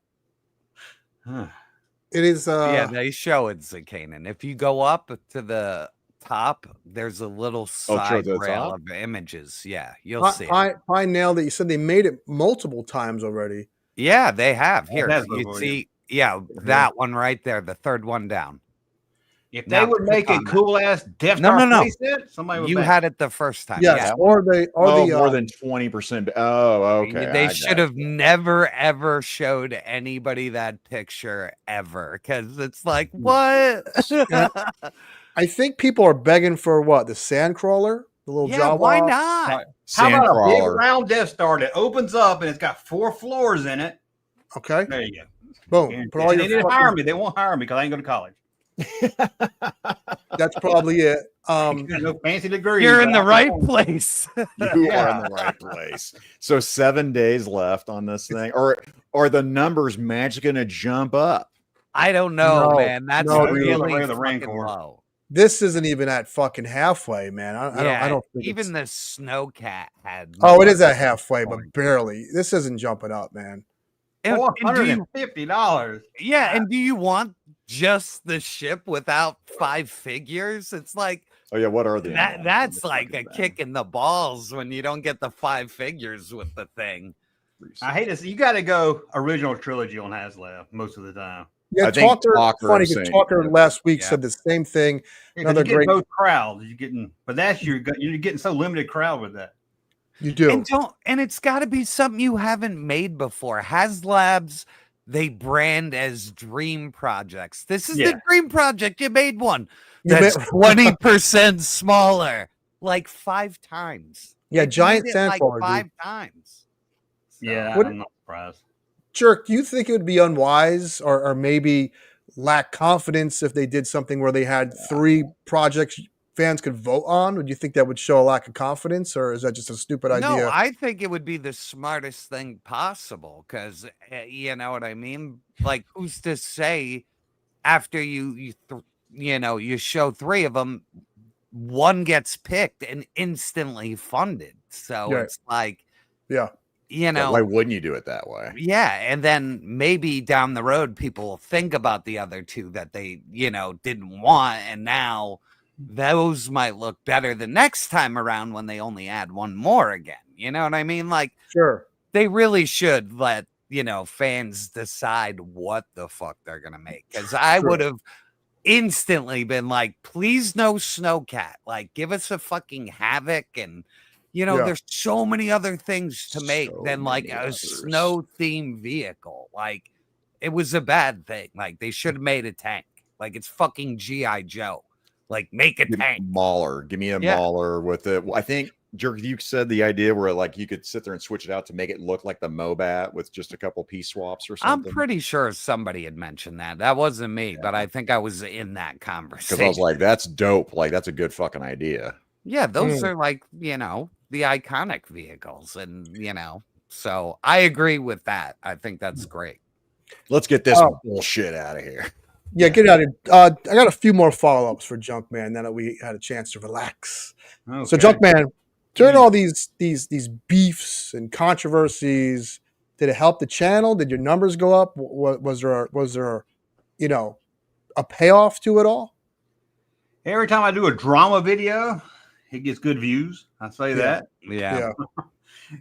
it is. They show it, Zakainen. If you go up to the top, there's a little side rail of images. Yeah, you'll see. I nailed it. You said they made it multiple times already. Yeah, they have. Here, you see. Yeah, that one right there, the third one down. If they would make a cool ass Death Star playset, somebody would. You had it the first time. Yes, yeah. or the more than 20%. Oh, okay. They should have never ever showed anybody that picture ever, because it's like, what? I think people are begging for what, the Sandcrawler, the little Jawa. Why not? How about a big round Death Star that opens up and it's got 4 floors in it? Okay, there you go. Boom. Put all they didn't hire me. They won't hire me because I ain't go to college. That's probably it. No fancy degree. You're in the right place. You are in the right place. So 7 days left on this thing, or are the numbers magically going to jump up? I don't know, man. That's really the fucking low. This isn't even at fucking halfway, man. I don't think even the Snowcat had. Oh, it is at halfway, but barely. This isn't jumping up, man. $450. Yeah, and do you want just the ship without 5 figures? It's like, oh yeah, what are they? That's like a kick in the balls when you don't get the 5 figures with the thing. I hate this. You got to go original trilogy on HasLab most of the time. Yeah, Talker last week said the same thing. Another great both crowds. You're getting, but that's you're getting so limited crowd with that. You do, and it's got to be something you haven't made before. HasLabs, they brand as dream projects. This is the dream project. You made one that's 20% smaller, like 5 times. Yeah, giant Sandcrawler, like 5 times. So, yeah, I'm not surprised. Jerk, do you think it would be unwise or maybe lack confidence if they did something where they had 3 projects fans could vote on? Would you think that would show a lack of confidence, or is that just a stupid idea? No, I think it would be the smartest thing possible, because you know what I mean? Like, who's to say after you show 3 of them, one gets picked and instantly funded? So it's like, why wouldn't you do it that way? Yeah, and then maybe down the road people will think about the other 2 that they didn't want, and now those might look better the next time around when they only add 1 more again. You know what I mean? Like, sure, they really should let fans decide what the fuck they're gonna make, because I would have instantly been like, please no Snowcat, like give us a fucking Havoc, and there's so many other things to make than like a snow themed vehicle. Like, it was a bad thing. Like, they should have made a tank. Like, it's fucking G.I. Joe. Like, make a tank. Mauler. Give me a Mauler with it. I think, Jerk, you said the idea where like you could sit there and switch it out to make it look like the Mobat with just a couple piece swaps or something. I'm pretty sure somebody had mentioned that. That wasn't me, but I think I was in that conversation. Because I was like, that's dope. Like, that's a good fucking idea. Yeah, those are like, the iconic vehicles. And, so I agree with that. I think that's great. Let's get this bullshit out of here. Yeah, get out of here. I got a few more follow-ups for Junkman now that we had a chance to relax. Okay. So, Junkman, during all these beefs and controversies, Did it help the channel? Did your numbers go up? Was there, you know, a payoff to it all? Every time I do a drama video, it gets good views. I say that. Yeah.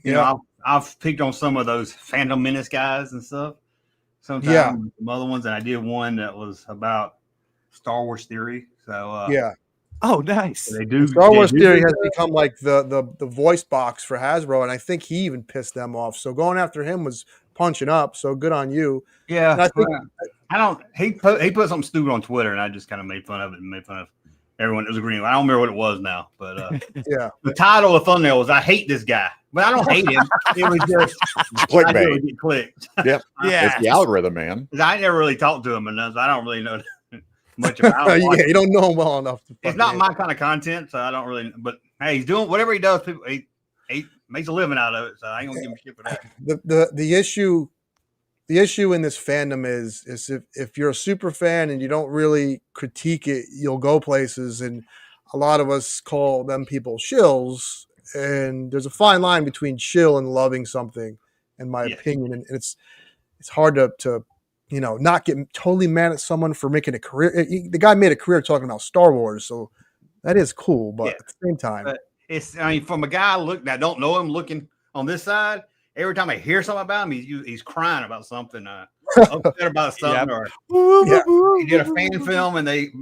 You know, I've picked on some of those Phantom Menace guys and stuff. Sometimes some other ones, and I did one that was about Star Wars theory. So Oh, nice. they do. Star Wars theory has become like the voice box for Hasbro, and I think he even pissed them off. So going after him was punching up. So good on you. Yeah, and I think I don't. He put something stupid on Twitter, and I just kind of made fun of it and made fun of everyone that was agreeing. I don't remember what it was now, but the title of the thumbnail was "I hate this guy," but I don't hate him. It was just clickbait. Get clicked. Yep. It's the algorithm, man. I never really talked to him enough. So I don't really know much about him. you don't know him well enough. It's not my kind of content, so I don't really. But hey, he's doing whatever he does. People, he makes a living out of it, so I ain't gonna give him shit for that. The issue in this fandom is if you're a super fan and you don't really critique it, you'll go places, and a lot of us call them people shills, and there's a fine line between chill and loving something, in my opinion, and it's hard to you know, not get totally mad at someone for making a career. The guy made a career talking about Star Wars, so that is cool. But at the same time, I mean, from a guy that don't know him, looking on this side, every time I hear something about him, he's crying about something, upset about something, or he did a fan film and they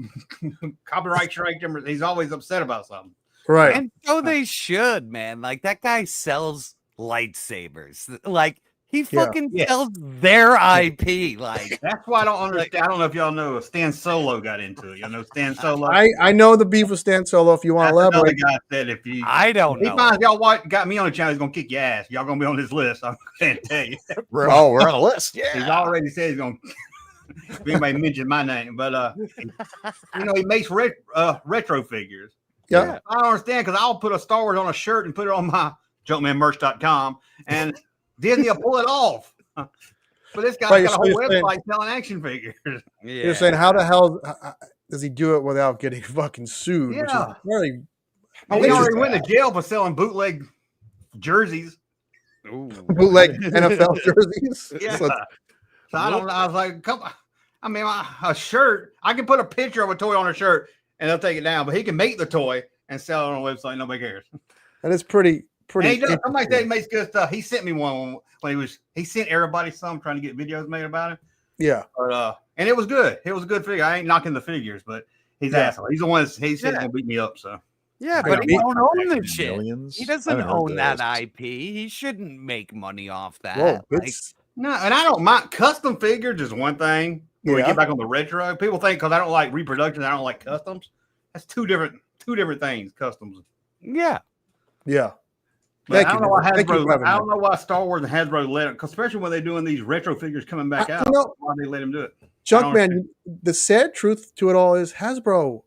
copyright strike him. He's always upset about something. Right. And so they should, man. Like, that guy sells lightsabers. Like, he fucking sells their IP. Like, that's why I don't understand. I don't know if y'all know Stan Solo got into it. You know Stan Solo. I know the beef with Stan Solo. If you want to elaborate, guy said if you, I don't know. He finds y'all got me on the channel, he's gonna kick your ass. Y'all gonna be on this list. I'm gonna tell you. We're on the list. Yeah, he's already said he's gonna. If anybody mentioned my name, but you know, he makes retro figures. Yeah, I don't understand, because I'll put a Star Wars on a shirt and put it on my junkmanmerch.com, and Disney will pull it off. But this guy's got a whole website selling action figures. You're saying, how the hell does he do it without getting fucking sued? Yeah. Which is very. He already went to jail for selling bootleg jerseys. Bootleg NFL jerseys. Yeah. So I don't know. I was like, come on. I mean, a shirt. I can put a picture of a toy on a shirt and they'll take it down, but he can make the toy and sell it on a website. Nobody cares. And it's pretty. And he does. Somebody said he makes good stuff. He sent me one when he sent everybody some, trying to get videos made about him. Yeah. But, and it was good. It was a good figure. I ain't knocking the figures, but he's asshole. He's the one he said gonna beat me up. So yeah, but he don't own the shit. Millions? He doesn't own that IP. He shouldn't make money off that. Whoa, no, and I don't mind custom figures is one thing. When we get back on the retro, people think because I don't like reproduction, I don't like customs. That's two different things. Customs. Yeah. Yeah. I don't know why Hasbro. I don't know why Star Wars and Hasbro let it, especially when they're doing these retro figures coming back out. Why they let them do it? Junkman, the sad truth to it all is Hasbro,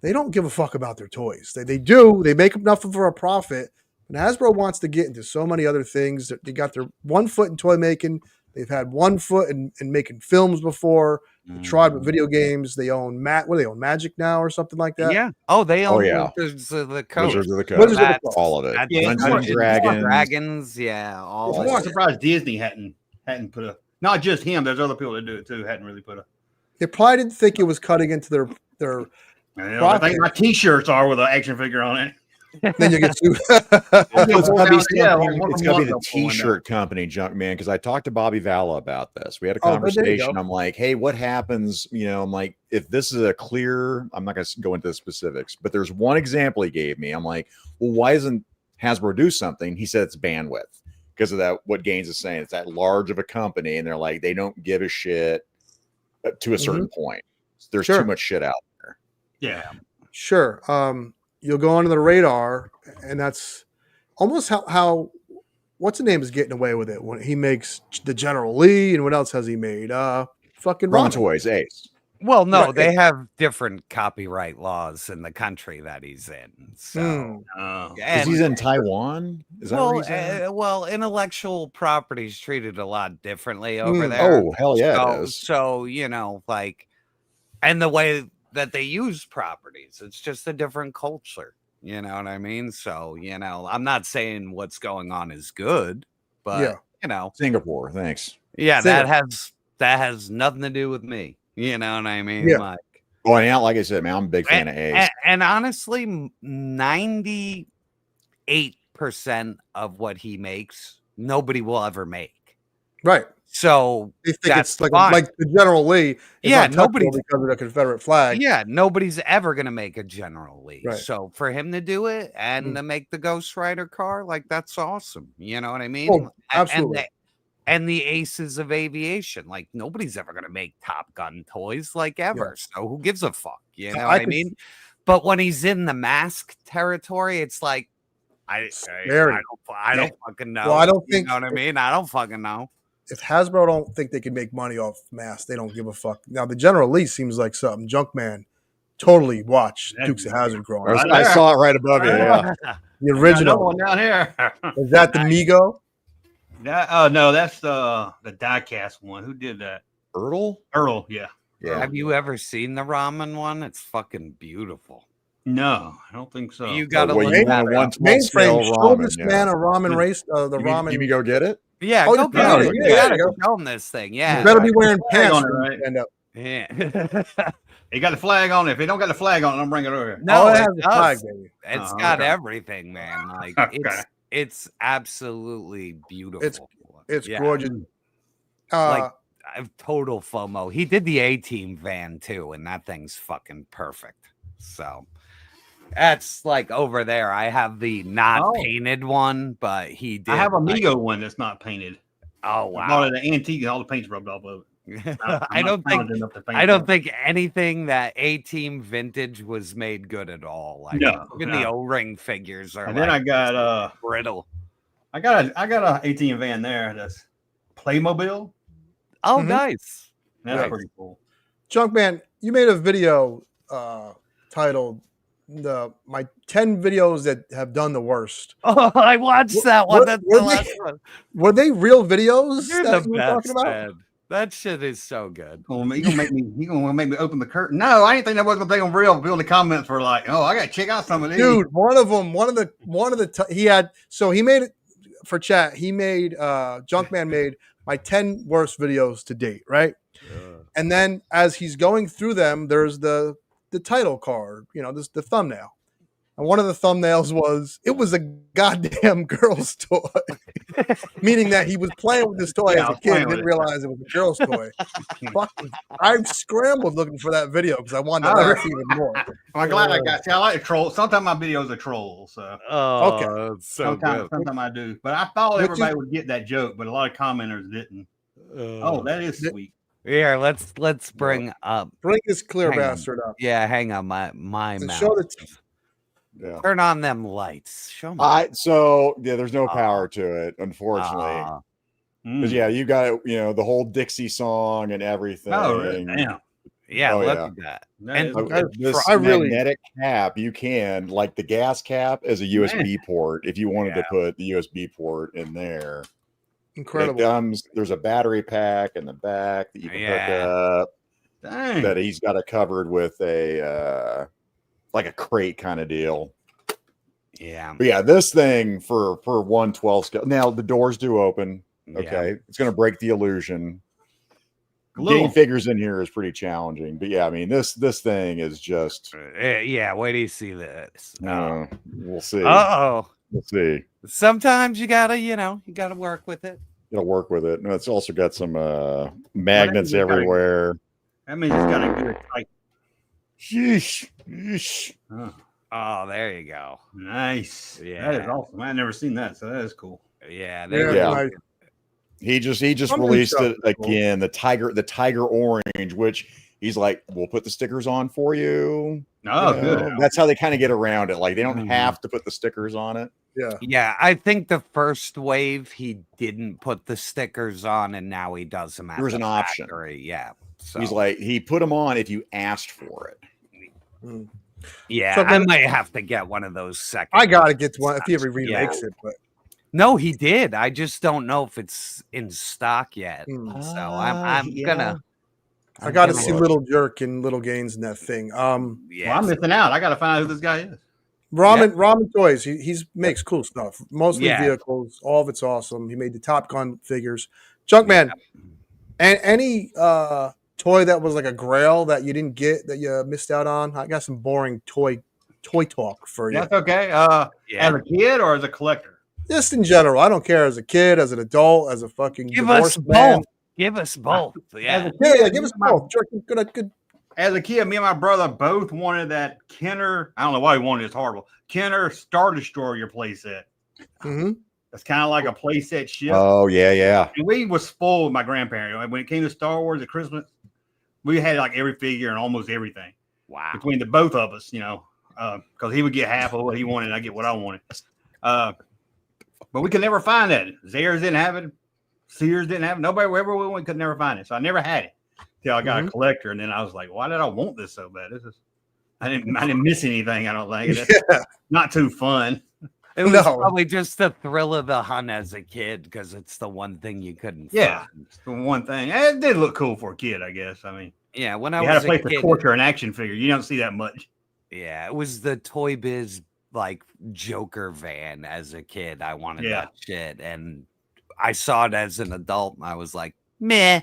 they don't give a fuck about their toys. They do. They make enough for a profit. And Hasbro wants to get into so many other things. They got their 1 foot in toy making. They've had 1 foot in making films before. They tried with video games. They own Magic now or something like that. Yeah. Oh, they own Wizards of the Coast. Wizards of the Coast. All of it. Dungeons and Dragons. Yeah. All. I'm more surprised Disney hadn't put a. Not just him. There's other people that do it too. Hadn't really put a. They probably didn't think it was cutting into their. I think my T-shirts are with an action figure on it. Then you get sued. It's gonna be the T-shirt company, Junkman, because I talked to Bobby Valla about this. We had a conversation. I'm like, hey, what happens? You know, I'm like, if this is a clear, I'm not going to go into the specifics, but there's one example he gave me. I'm like, well, why doesn't Hasbro do something? He said it's bandwidth because of that. What Gaines is saying, it's that large of a company, and they're like, they don't give a shit to a certain point. There's too much shit out there. Yeah, sure. You'll go under the radar, and that's almost how what's the name is getting away with it when he makes the General Lee, and what else has he made? Fucking Ron Toys, Ace. Well, no, they have different copyright laws in the country that he's in. So, because he's in Taiwan, is that well, intellectual property is treated a lot differently over there. Oh, hell yeah, it is. So you know, like, and the way that they use properties, it's just a different culture. You know what I mean? So, you know, I'm not saying what's going on is good, but you know, Singapore. Thanks. Yeah, that has nothing to do with me. You know what I mean? Yeah. Like, well, and like I said, man, I'm a big fan of Ace. And honestly, 98% of what he makes, nobody will ever make. Right. So they think that's it's like fine. like the General Lee. Yeah, nobody because of the Confederate flag. Yeah, nobody's ever gonna make a General Lee. Right. So for him to do it and to make the Ghost Rider car, like that's awesome. You know what I mean? Oh, absolutely. And the aces of aviation, like nobody's ever gonna make Top Gun toys like ever. Yeah. So who gives a fuck? You know what I mean? But when he's in the mask territory, it's like I don't fucking know. Well, I don't think you know what I mean. I don't fucking know. If Hasbro don't think they can make money off masks, they don't give a fuck. Now the General Lee seems like something. Junkman totally watched Dukes of Hazzard growing up. I saw it right above you. Yeah. The original one down here. Is that the Mego? No, that's the diecast one. Who did that? Earl, yeah. Have you ever seen the ramen one? It's fucking beautiful. No, I don't think so. You got to look at Mainframe. Show this man a ramen race. The ramen. You can go get it. Yeah, go get it. You gotta show him this thing. Yeah, you better be wearing pants on it, right? Yeah. He got the flag on it. If he don't got the flag on it, don't bring it over. No, it it has does. a flag, baby. It's got everything, man. Like it's absolutely beautiful. It's gorgeous. Like I've total FOMO. He did the A-Team van too, and that thing's fucking perfect. So that's like over there. I have the not painted one, but he did. I have a Mego one that's not painted. Oh wow! All of the antique, all the paint's rubbed off of it. I don't think anything that A-Team vintage was made good at all. Like even the O-ring figures are. And then I got brittle. I got a A-Team van there that's Playmobil. Oh, nice. That's pretty cool. Junkman, you made a video titled my 10 videos that have done the worst. Oh, I watched that one. That's the last one. Were they real videos? You're that the you were best, talking about? man. That shit is so good. You gonna make me open the curtain? No, I didn't think that was gonna take on real. Build the comments for like, oh, I gotta check out some of these. Dude, he made it for chat. He made Junkman made my 10 worst videos to date, right? And then as he's going through them, there's the title card, the thumbnail. And one of the thumbnails was, it was a goddamn girl's toy. Meaning that he was playing with this toy as a kid and didn't realize it was a girl's toy. I scrambled looking for that video because I wanted to laugh even more. I'm glad I got you. I like to troll. Sometimes my videos are trolls. So. Okay. Sometimes I do. But I thought everybody would get that joke, but a lot of commenters didn't. That is sweet. Here, let's bring this clear bastard up. Yeah, hang on, my mouth. Show Turn on them lights. Show me. There's no power to it, unfortunately. Because you got the whole Dixie song and everything. Damn. Yeah, look at that. And this magnetic cap, you can like the gas cap as a USB port if you wanted to put the USB port in there. Incredible. There's a battery pack in the back that you can hook up. Dang. That he's got it covered with a like a crate kind of deal. Yeah. But this thing for 1/12 scale. Now the doors do open. Okay. It's gonna break the illusion. Getting figures in here is pretty challenging. But this thing is just wait do you see this? We'll see. We'll see. Sometimes you gotta work with it. You gotta work with it. And it's also got some magnets everywhere. That means it's got a good tight. Sheesh. Oh, there you go. Nice. Yeah. That is awesome. I've never seen that, so that is cool. Yeah. He just released it again. The tiger orange, which he's like, we'll put the stickers on for you. Oh, good. That's how they kind of get around it. Like they don't have to put the stickers on it. Yeah. I think the first wave he didn't put the stickers on, and now he does them. There's an option. Yeah. So he's like, he put them on if you asked for it. Yeah, so I might have to get one of those second. I gotta get one if he ever remakes it, but no, he did. I just don't know if it's in stock yet. So I'm gonna. I got to see Little Jerk and Little Gains in that thing. Well, I'm missing out. I got to find out who this guy is. Ramen Toys. He's makes cool stuff. Mostly Yeah. vehicles. All of it's awesome. He made the Top Gun figures. Junkman. And any toy that was like a grail that you didn't get that you missed out on? I got some boring toy talk for you. That's okay. As a kid or as a collector? Just in general. I don't care as a kid, as an adult, as a fucking Give us divorced man. both. Give us both. Yeah. Yeah, give us both. Good. As a kid, me and my brother both wanted that Kenner. I don't know why we wanted it. It's horrible. Kenner Star Destroyer playset. Mm-hmm. It's kind of like a playset ship. Oh, yeah. And we was spoiled with my grandparents. When it came to Star Wars at Christmas, we had like every figure and almost everything. Wow. Between the both of us, because he would get half of what he wanted and I get what I wanted. But we could never find that. Zayres didn't have it. Sears didn't have it. Nobody wherever we went could never find it. So I never had it till I got a collector. And then I was like, why did I want this so bad? I didn't miss anything. I don't think it's not too fun. It was probably just the thrill of the hunt as a kid because it's the one thing you couldn't find. It's the one thing. It did look cool for a kid, I guess. I mean, yeah, when I you was had a place a kid, to torture an action figure. You don't see that much. Yeah, it was the Toy Biz like Joker van as a kid. I wanted that shit, and I saw it as an adult, and I was like, meh.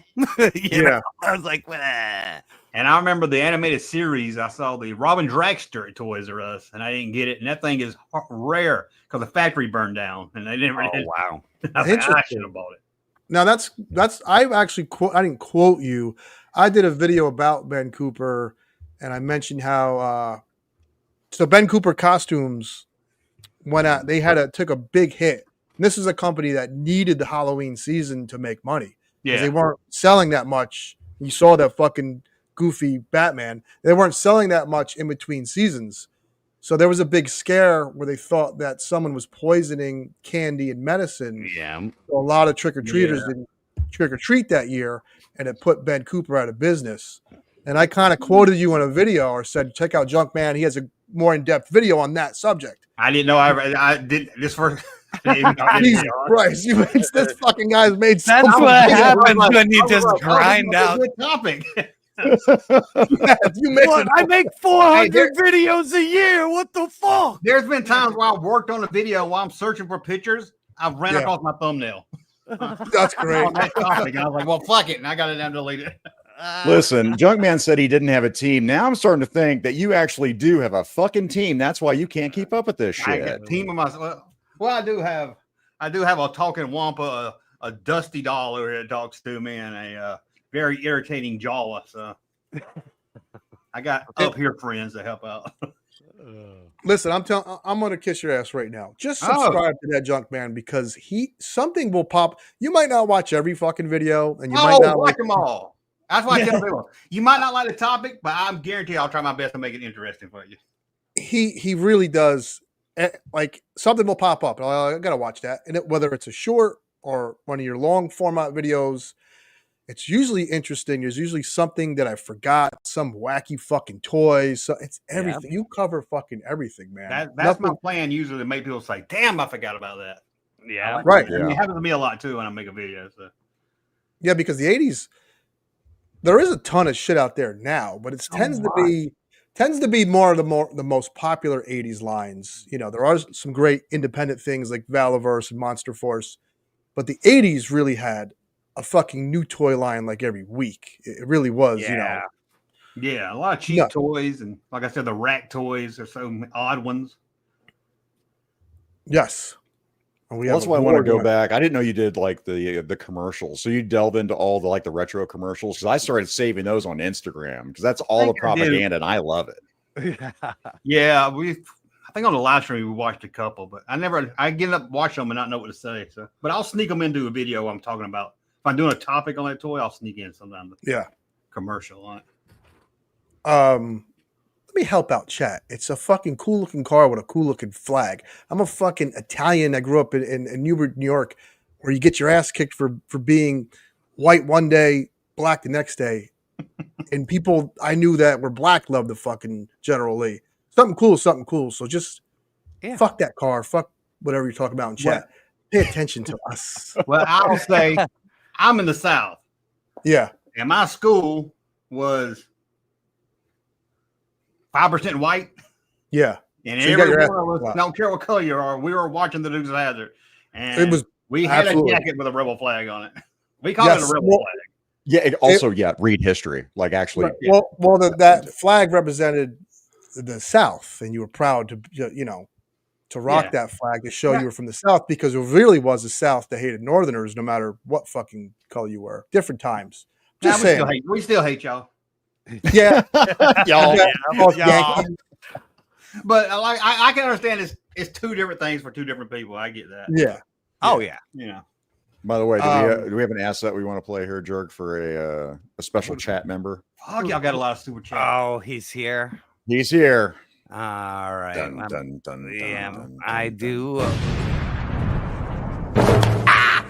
you know? I was like, meh. And I remember the animated series. I saw the Robin Dragster at Toys R Us, and I didn't get it. And that thing is rare because the factory burned down, and they never. Oh wow! I should have bought it. Now that's I actually I didn't quote you. I did a video about Ben Cooper, and I mentioned how so Ben Cooper costumes went out. They took a big hit. And this is a company that needed the Halloween season to make money. Yeah, they weren't selling that much. You saw that fucking goofy Batman. They weren't selling that much in between seasons. So there was a big scare where they thought that someone was poisoning candy and medicine. Yeah. So a lot of trick-or-treaters didn't trick-or-treat that year, and it put Ben Cooper out of business. And I kind of quoted you in a video or said, check out Junkman. He has a more in-depth video on that subject. I didn't know I did this for Jesus Christ, this fucking guy's made That's what happens when you just grind out. Good topic. I make 400 videos a year. What the fuck? There's been times where I've worked on a video while I'm searching for pictures. I've ran across my thumbnail. That's great. On that topic. And I was like, well, fuck it. And I got it down deleted. Listen, Junkman said he didn't have a team. Now I'm starting to think that you actually do have a fucking team. That's why you can't keep up with this shit. I got a team of myself. Well, I do have a talking wampa, a dusty doll over here that talks to me, and a very irritating Jawa. So I got up here friends to help out. Listen, I'm gonna kiss your ass right now. Just subscribe to that Junkman because something will pop. You might not watch every fucking video, and you might not watch them all. That's why I tell people you might not like the topic, but I'm guarantee I'll try my best to make it interesting for you. He really does. Like something will pop up. I gotta watch that, and whether it's a short or one of your long format videos, it's usually interesting. There's usually something that I forgot, some wacky fucking toys. So it's everything. Yeah. You cover fucking everything, man. That's my plan usually to make people say, "Damn, I forgot about that." Yeah, right. I mean, it happens to me a lot too when I make a video. So. Yeah, because the '80s, there is a ton of shit out there now, but it tends to be more of the most popular '80s lines. You know, there are some great independent things like Valiverse and Monster Force, but the '80s really had a fucking new toy line like every week. It really was, you know. Yeah, a lot of cheap toys, and like I said, the rack toys are so odd ones. Yes. That's why I want to go back. I didn't know you did like the commercials. So you delve into all the retro commercials because I started saving those on Instagram because that's all the propaganda and I love it. Yeah, I think on the live stream we watched a couple, but I get up watch them and not know what to say. So, but I'll sneak them into a video I'm talking about. If I'm doing a topic on that toy, I'll sneak in sometimes. Yeah, commercial on it. Let me help out chat. It's a fucking cool looking car with a cool looking flag. I'm a fucking Italian that grew up in Newburgh, New York, where you get your ass kicked for being white one day, black the next day. And people I knew that were black loved the fucking General Lee. Something cool. So just fuck that car. Fuck whatever you're talking about in chat. Pay attention to us. Well, I'll say I'm in the South. Yeah. And my school was 5% white. Yeah. And So you got every your one of us, don't care what color you are, we were watching the Dukes of Hazzard. And we had absolutely. a jacket with a rebel flag on it. We call it a rebel flag. Yeah, read history. Like actually. Well, that flag represented the South, and you were proud to, to rock that flag to show you were from the South, because it really was the South that hated Northerners, no matter what fucking color you were. Different times. Just saying. We still hate y'all. Yeah, y'all. Y'all. But I can understand it's two different things for two different people. I get that. Yeah. Oh yeah. By the way, do we have an asset we want to play here, Jerk, for a special chat member? Fuck, y'all got a lot of super chat. Oh, he's here. He's here. All right. Dun, I do.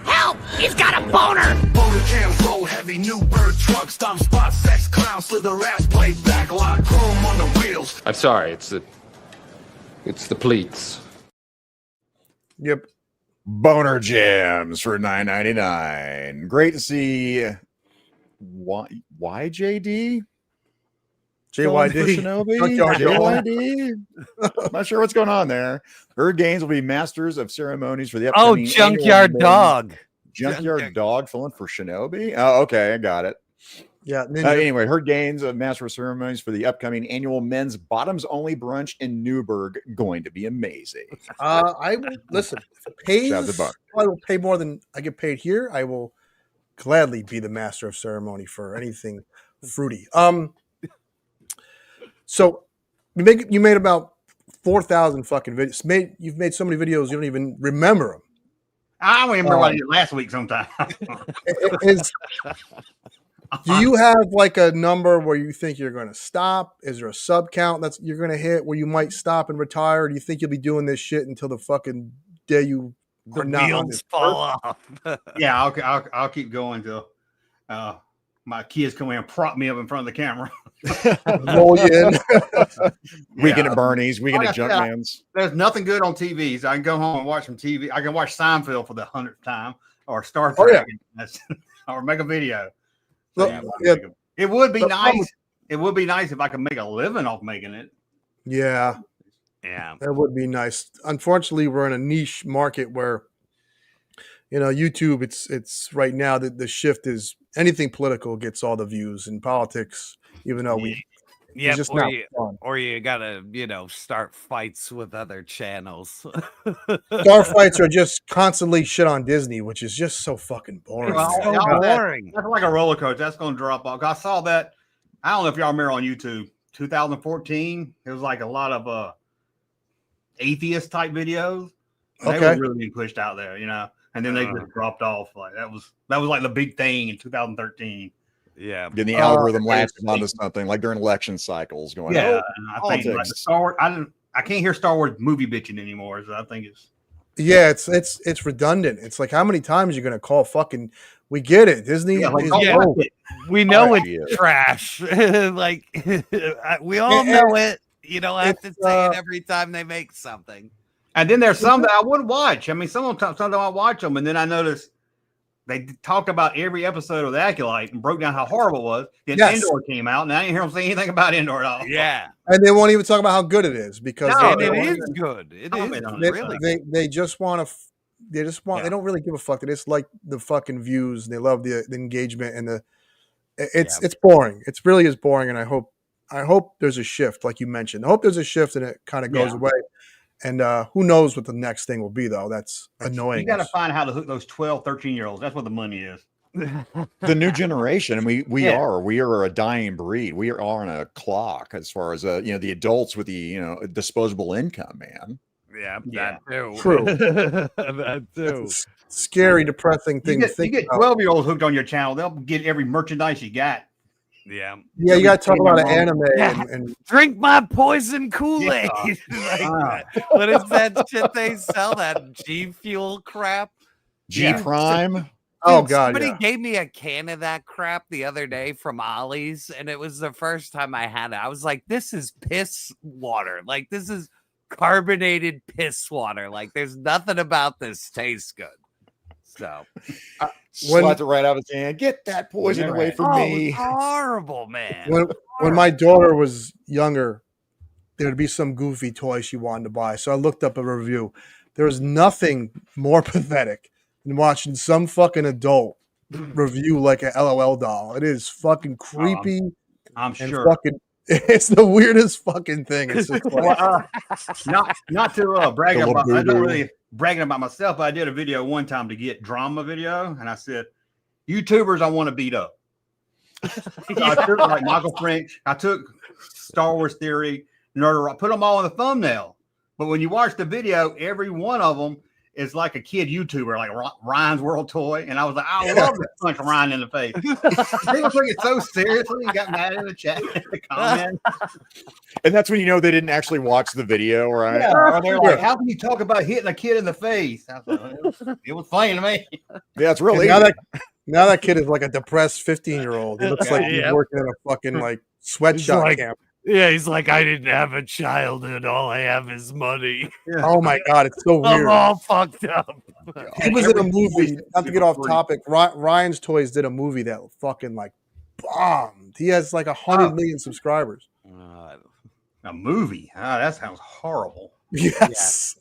Help! He's got a boner! Boner cams roll heavy, new bird truck, stomp spot, sex clown, slither ass, play back, lock, chrome on the wheels. I'm sorry, it's the pleats. Yep. Boner Jams for $9.99. Great to see YJD. JYD. Not sure what's going on there. Her gains will be masters of ceremonies for the upcoming Junkyard Dog. Junkyard Dog filling for Shinobi. Oh, okay, I got it. Yeah. Anyway, her gains of master of ceremonies for the upcoming annual men's bottoms only brunch in Newburgh going to be amazing. I will listen. If it pays, I will pay more than I get paid here. I will gladly be the master of ceremony for anything fruity. So you made about 4,000 fucking videos. You've made so many videos you don't even remember them. I don't remember what I did last week sometime. Do you have like a number where you think you're going to stop? Is there a sub count that you're going to hit where you might stop and retire? Or do you think you'll be doing this shit until the fucking day you the wheels fall off? Yeah, I'll keep going till my kids come in and prop me up in front of the camera. Roll you in. Weekend at Bernie's, weekend at Junkman's. There's nothing good on TV, so I can go home and watch some TV. I can watch Seinfeld for the 100th time, or Star Trek, or make a video. It would be nice. It would be nice if I could make a living off making it. Yeah, that would be nice. Unfortunately, we're in a niche market where, YouTube. It's right now that the shift is anything political gets all the views, in politics, even though Yeah, just or you gotta, start fights with other channels. Star fights are just constantly shit on Disney, which is just so fucking boring. Boring. That's like a roller coaster. That's going to drop off. I saw that. I don't know if y'all remember on YouTube, 2014. It was like a lot of atheist type videos. They were really being pushed out there, and then they just dropped off. Like that was like the big thing in 2013. Yeah, getting the algorithm latching onto something like during election cycles going. Yeah, I think like Star Wars. I can't hear Star Wars movie bitching anymore. So I think it's it's redundant. It's like how many times you're gonna call fucking? We get it, Disney. We know it's trash. Like we all know it. You don't have to say it every time they make something. And then there's some that I would watch. I mean, sometimes I watch them, and then I notice they talked about every episode of The Acolyte and broke down how horrible it was. Then Endor came out, and I didn't hear them say anything about Endor at all. Yeah. And they won't even talk about how good it is because it is good. It is really. They just want to. They just want. They don't really give a fuck. They just like the fucking views, and they love the engagement and the. It's boring. It really is boring, and I hope there's a shift, like you mentioned. I hope there's a shift, and it kind of goes away. And who knows what the next thing will be, though. That's annoying. You got to find how to hook those 12, 13-year-olds. That's what the money is. The new generation, and we are a dying breed. We are on a clock as far as the adults with the disposable income, man. Yeah, that too. True. That too. That's a scary, depressing thing to think about. You get 12-years hooked on your channel. They'll get every merchandise you got. Yeah. Yeah, you got to talk about an anime and drink my poison Kool-Aid. What is that shit they sell? That G Fuel crap? G Prime? Oh, God. Somebody gave me a can of that crap the other day from Ollie's, and it was the first time I had it. I was like, this is piss water. Like, this is carbonated piss water. Like, there's nothing about this tastes good. So slapped it right out of his hand. Get that poison away from me. It's horrible, man. When my daughter was younger, there'd be some goofy toy she wanted to buy. So I looked up a review. There was nothing more pathetic than watching some fucking adult review like an LOL doll. It is fucking creepy. I'm and sure. Fucking, it's the weirdest fucking thing. It's just like, not to brag The about. I'm not Labubu. really bragging about myself, but I did a video one time to get drama video, and I said, "YouTubers, I want to beat up." So I took like Michael French. I took Star Wars Theory, Nerd. I put them all in the thumbnail. But when you watch the video, every one of them is like a kid YouTuber, like Ryan's World Toy. And I was like, I love to punch Ryan in the face. People took it so seriously and got mad in the chat, in the comment. And that's when you know they didn't actually watch the video, right? Yeah, they're like, how can you talk about hitting a kid in the face? I was like, it was funny to me. Yeah, it's really now that kid is like a depressed 15-year-old. He looks like he's working in a fucking like sweatshop camp. Yeah, he's like, I didn't have a childhood. All I have is money. Oh my god, it's so weird. I'm all fucked up. He was in a movie. Not to get off topic, Ryan's Toys did a movie that fucking like bombed. He has like 100 million subscribers. A movie? That sounds horrible. Yes.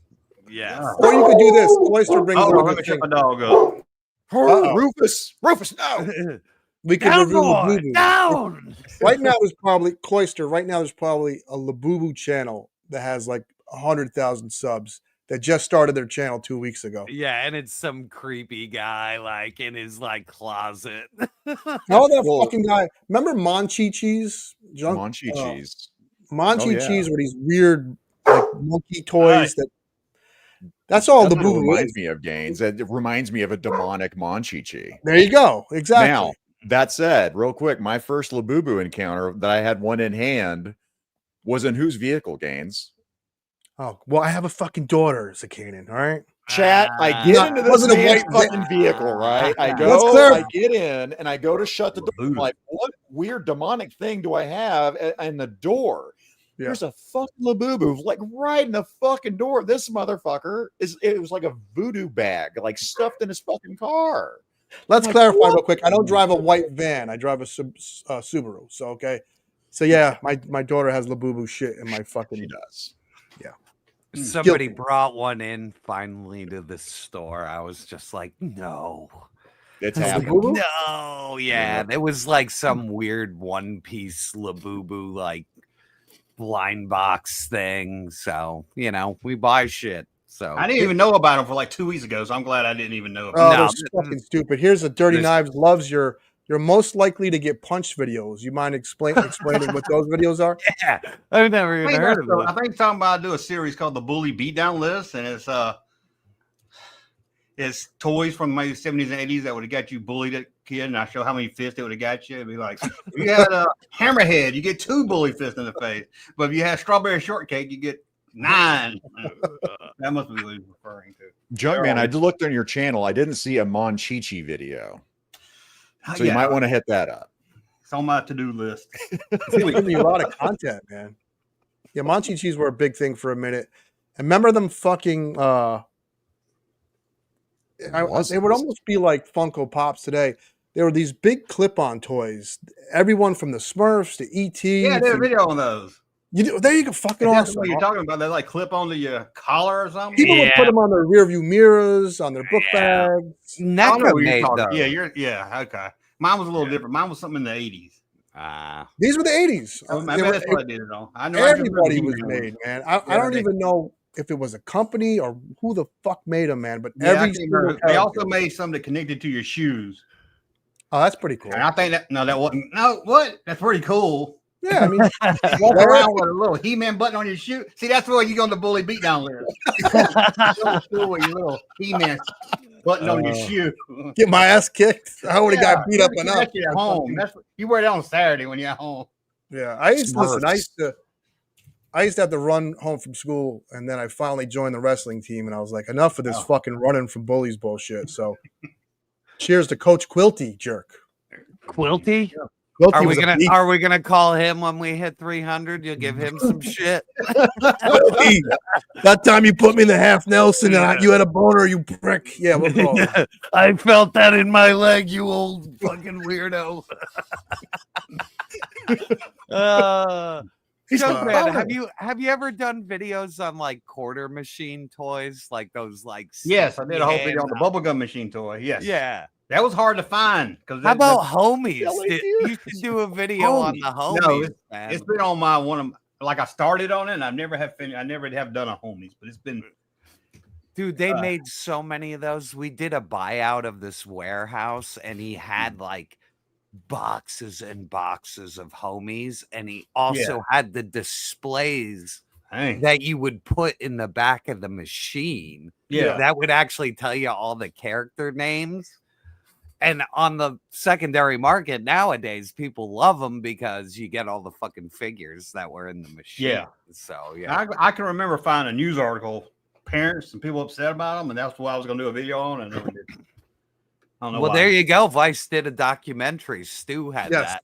Yes. Or you could do this. Cloister brings up a let good me check thing. my dog up. Rufus, no. We could Down, review boy, Labubu. down. Right now, there's probably Cloister. Right now, there's probably a Labubu channel that has like 100,000 subs that just started their channel 2 weeks ago. Yeah, and it's some creepy guy like in his like closet. How that fucking guy? Remember Monchi-Cheese? Monchi-Cheese. Monchi-Cheese were these weird like monkey toys That's all That's the what it Labubu reminds is. me of, Gaines. It reminds me of a demonic Monchi-Chi. There you go. Exactly. Now, that said, real quick, my first Labubu encounter that I had one in hand was in whose vehicle, Gaines? Oh, well, I have a fucking daughter, Zakainen, all right? Chat, I get into this wasn't a man's white fucking vehicle, right? I Let's go, clarify. I get in, and I go to shut the door. I'm like, what weird demonic thing do I have in the door? Yeah. There's a fucking Labubu, like right in the fucking door. This motherfucker it was like a voodoo bag, like stuffed in his fucking car. Let's Like, clarify what? real quick. I don't drive a white van. I drive a Subaru. So, okay. So, yeah, my daughter has Labubu shit in my fucking... She does. Yeah. Somebody Guilty. brought one in finally to the store. I was just like, no. It's I was like, happening. no, yeah. There was like some weird one-piece Labubu like blind box thing. So, you know, we buy shit. So I didn't even know about them for like 2 weeks ago, so I'm glad I didn't even know Oh, about they're fucking stupid. Here's a Dirty This- Knives loves your most likely to get punched videos. You mind explaining what those videos are? Yeah, I've never even heard of them. it. I think talking about do a series called the Bully Beatdown List, and it's toys from maybe 70s and 80s that would have got you bullied as a kid, and I show how many fists it would have got you. It'd be like, if you had a hammerhead, you get 2 bully fists in the face. But if you had strawberry shortcake, you get 9. That must be what he's referring to. Junkman, I looked on your channel. I didn't see a Monchi-Chi video. So Yeah. you might want to hit that up. It's on my to-do list. They give me a lot of content, man. Yeah, Monchi-Cheese were a big thing for a minute. And remember them fucking they would almost be like Funko Pops today. There were these big clip-on toys. Everyone from the Smurfs to E.T. Yeah, I did a to- video on those. There you go, fucking If that's awesome. what you're talking about. They like clip onto your collar or something. People would put them on their rear view mirrors, on their book bags. I know what you're made talking- those. Yeah, okay. Mine was a little different. Mine was something in the 80s. These were the 80s. Maybe that's what I did it on. I know Everybody was made, man. I don't even know if it was a company or who the fuck made them, man. But Yeah, I every can't single remember. They character- also made some that connected to your shoes. Oh, that's pretty cool. And I think that that wasn't. No, what? That's pretty cool. Yeah, I mean, walk around with a little He-Man button on your shoe. See, that's where you go on the bully beatdown list. You go to school with your little He-Man button on your shoe. Get my ass kicked. I would have got beat up enough. That's at home. That's you wear that on Saturday when you're at home. Yeah, I used to listen. Smurfs. I used to have to run home from school, and then I finally joined the wrestling team, and I was like, enough of this fucking running from bullies bullshit. So, cheers to Coach Quilty Jerk. Quilty? Quilty Are we was a gonna beast. are we gonna call him when we hit 300? You'll give him some shit. Quilty, that time you put me in the half Nelson and you had a boner, you prick. Yeah, we'll call him. I felt that in my leg, you old fucking weirdo. Junkman, have you ever done videos on like quarter machine toys, like those like? Yes, I did a whole video on the bubblegum machine toy. Yes. Yeah. That was hard to find. How about homies? You should do a video on the homies. No, it's been on my like I started on it, and I never have done a homies, but it's been. Dude, they made so many of those. We did a buyout of this warehouse, and he had like boxes and boxes of homies, and he also had the displays that you would put in the back of the machine. Yeah, that would actually tell you all the character names. And on the secondary market nowadays, people love them because you get all the fucking figures that were in the machine. Yeah. So yeah, I can remember finding a news article, parents and people upset about them, and that's what I was going to do a video on, and never did. I don't know. Well, there you go. Vice did a documentary. Stu had that.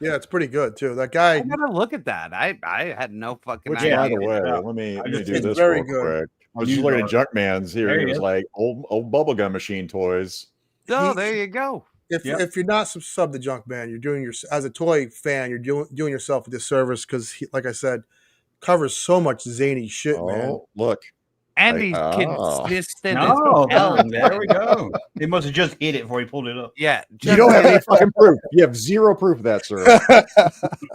Yeah, it's pretty good too. That guy. I gotta look at that. I had no fucking idea. idea. By the way, let me do this very real good. quick. I was just looking at Junkman's here. He was like old bubblegum machine toys. Oh, there you go. If you're not subbed to Junkman, you're doing as a toy fan, you're doing yourself a disservice because, like I said, covers so much zany shit, man. Look. And he's consistent. No, there we go. He must have just hit it before he pulled it up. Yeah. You don't have any fucking proof. You have zero proof of that, sir.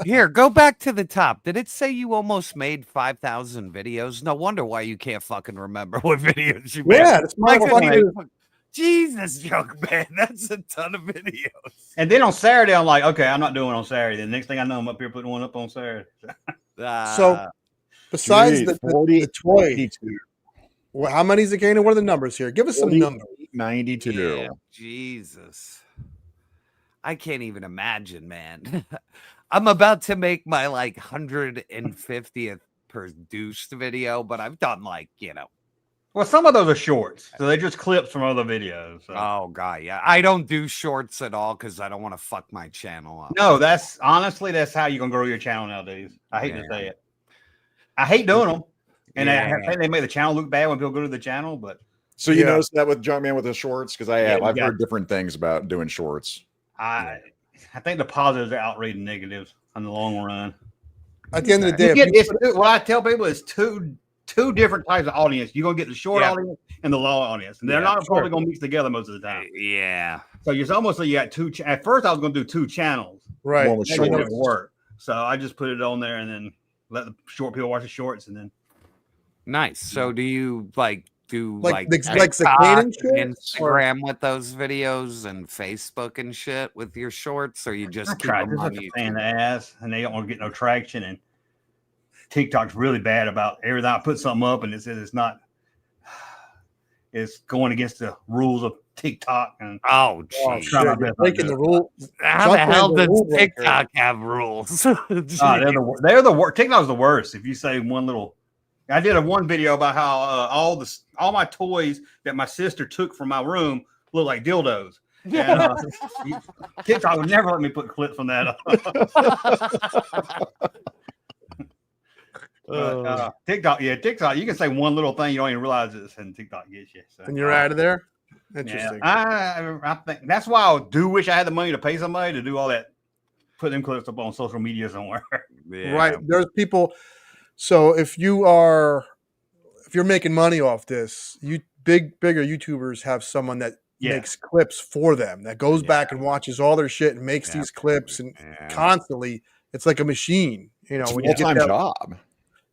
Here, go back to the top. Did it say you almost made 5,000 videos? No wonder why you can't fucking remember what videos you made. Yeah, that's my Jesus, Junkman, that's a ton of videos. And then on Saturday, I'm like, okay, I'm not doing it on Saturday. The next thing I know, I'm up here putting one up on Saturday. So, besides the toy, how many Zakainen? What are the numbers here? Give us some numbers. 92. Yeah, Jesus. I can't even imagine, man. I'm about to make my like 150th produced video, but I've done like, Well, some of those are shorts, so they're just clips from other videos. So. Oh, God, yeah. I don't do shorts at all because I don't want to fuck my channel up. No, that's how you're going to grow your channel nowadays. I hate to say it. I hate doing them. And I think they make the channel look bad when people go to the channel, but. So you notice that with Junkman with the shorts? Because I've heard different things about doing shorts. I think the positives outweigh the negatives on the long run. At the end of the day, what I tell people is two different types of audience. You're gonna get the short audience and the long audience, and they're not probably gonna mix together most of the time. Yeah. So it's almost like you got two. At first, I was gonna do two channels. Right. It didn't work. So I just put it on there and then let the short people watch the shorts, and then. Nice. So do you do Zakainen Instagram with those videos and Facebook and shit with your shorts, or you just keep them on YouTube? Pain in the ass, and they don't want to get no traction, and TikTok's really bad about everything. I put something up and it says it's going against the rules of TikTok. And breaking the rule. How the hell does TikTok have rules? They're the worst. TikTok's the worst. If you say one little, I did one video about how all my toys that my sister took from my room look like dildos. And, TikTok would never let me put clips from that up. But, TikTok, you can say one little thing, you don't even realize it's and TikTok gets you. So. And you're out of there. Interesting. Yeah, I think that's why I do wish I had the money to pay somebody to do all that, put them clips up on social media somewhere. Right. There's people. So if you're making money off this, bigger YouTubers have someone that makes clips for them, that goes back and watches all their shit and makes these clips and constantly. It's like a machine, It's a when you full-time get that job.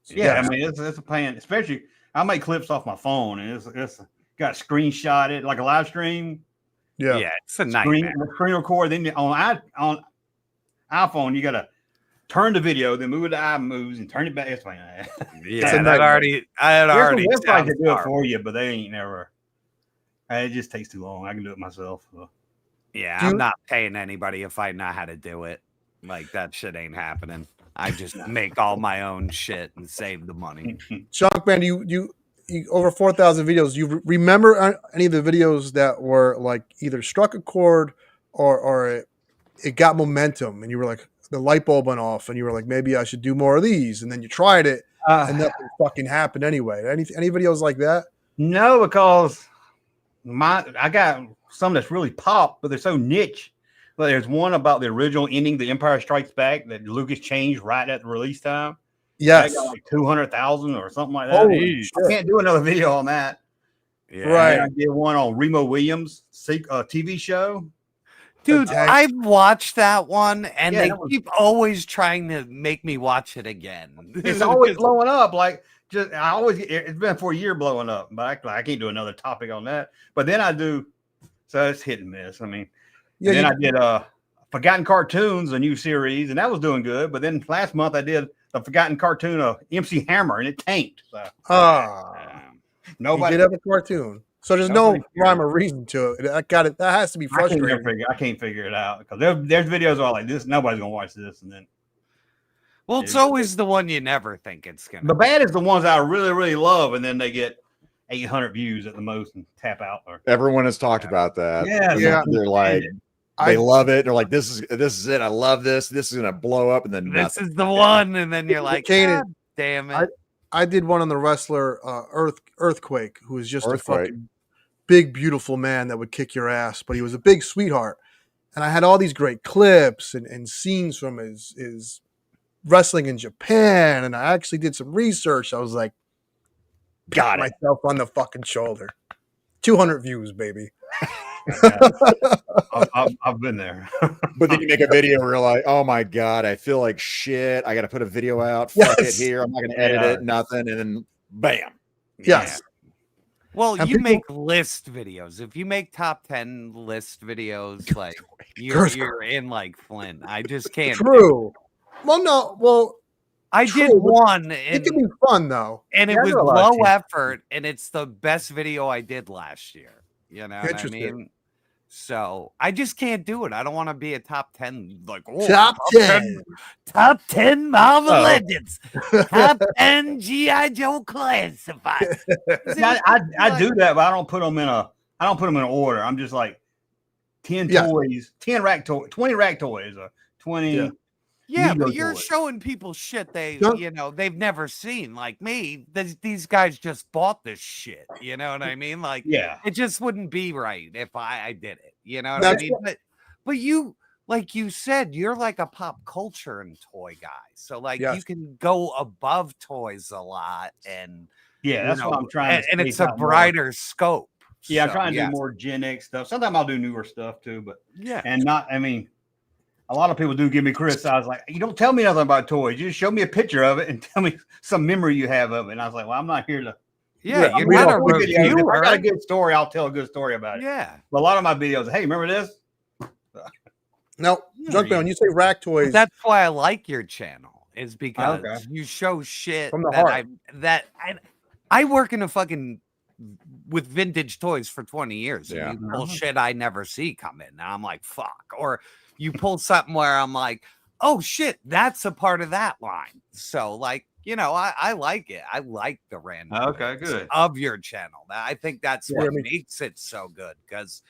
Yeah, I mean it's a pain. Especially I make clips off my phone, and it's got screenshotted like a live stream. Yeah, it's a nightmare. Screen record. Then on iPhone, you gotta turn the video, then move it to iMoves and turn it back. It's fine. Yeah, I had already. Websites that do it for you, but they ain't never. It just takes too long. I can do it myself. So. Yeah, I'm not paying anybody if I know how to do it. Like that shit ain't happening. I just make all my own shit and save the money. Junkman, you over 4,000 videos. You remember any of the videos that were like either struck a chord or it got momentum, and you were like the light bulb went off, and you were like, maybe I should do more of these, and then you tried it, and nothing fucking happened anyway. Any videos like that? No, because I got some that's really pop, but they're so niche. But there's one about the original ending, The Empire Strikes Back, that Lucas changed right at the release time. Yes. That got like 200,000 or something like that. Holy I can't do another video on that. Yeah. Right. And I did one on Remo Williams' TV show. Dude, I've watched that one, and Yeah, they that was- keep always trying to make me watch it again. It's always blowing up. Like, just I always it's been for a year blowing up, but I can't do another topic on that. But then I do, so it's hit and miss. I mean, Yeah, then I did Forgotten Cartoons, a new series, and that was doing good. But then last month I did the Forgotten Cartoon of MC Hammer, and it tanked. So nobody did have a cartoon. So there's no rhyme or reason to it. That has to be frustrating. I can't figure it out because there's videos all like this. Nobody's gonna watch this, and then Well, it's always the one you never think it's gonna. the bad is the ones I really, really love, and then they get 800 views at the most and tap out. Or Everyone has talked about that. Yeah. They're like, they love it. They're like, this is it. I love this. This is gonna blow up, and then This nothing. is the one, and then you're like, Kanan, God damn it. I did one on the wrestler Earthquake, who was just Earthquake. a fucking big, beautiful man that would kick your ass, but he was a big sweetheart. And I had all these great clips and scenes from his wrestling in Japan, and I actually did some research. I was like, got myself on the fucking shoulder. 200 views, baby. I've been there. But then you make a video where you're like, oh my God, I feel like shit. I got to put a video out. Fuck it here. I'm not going to edit it. Nothing. And then bam. Yes. Well, And you people- make list videos. If you make top 10 list videos, like you're in like Flint. I just can't. True. Well, no. Well, I true, did but one, It can be fun though. and it Yeah, I was know a lot of low people. effort, and it's the best video I did last year. You know what I Interesting. mean? So I just can't do it. I don't want to be a top 10, like Top 10. top 10 Marvel Oh. Legends, top 10 GI Joe classified. See, I do that, but I don't put them in an order. I'm just like 10 Yeah. toys, 10 rack toys, 20 rack toys, or 20. Yeah. Yeah, Mego but you're toys. showing people shit Don't- they've never seen. Like me, these guys just bought this shit. You know what I mean? Like, Yeah. it just wouldn't be right if I did it. You know what That's I mean? But you, like you said, you're like a pop culture and toy guy. So like you Yes. can go above toys a lot, and Yeah, that's what I'm trying to and it's space a out more. brighter scope. Yeah, I'm So, trying to yeah. do more Gen X stuff. Sometimes I'll do newer stuff too, but Yeah. and not. I mean, a lot of people do give me criticized, like, you don't tell me nothing about toys. You just show me a picture of it and tell me some memory you have of it. And I was like, well, I'm not here to. Yeah, you're we not don't- a If I reviewer. got a good story, I'll tell a good story about it. Yeah. But a lot of my videos, hey, remember this? No, Junkman, when you say rack toys, That's why I like your channel, is because Okay. you show shit From the that heart. I work in a fucking with vintage toys for 20 years. Yeah. And you pull shit I never see come in. And I'm like, fuck. Or you pull something where I'm like, oh shit, that's a part of that line. So like, you know, I like it. I like the random Okay, good. of your channel. I think that's Yeah, what I mean- makes it so good, because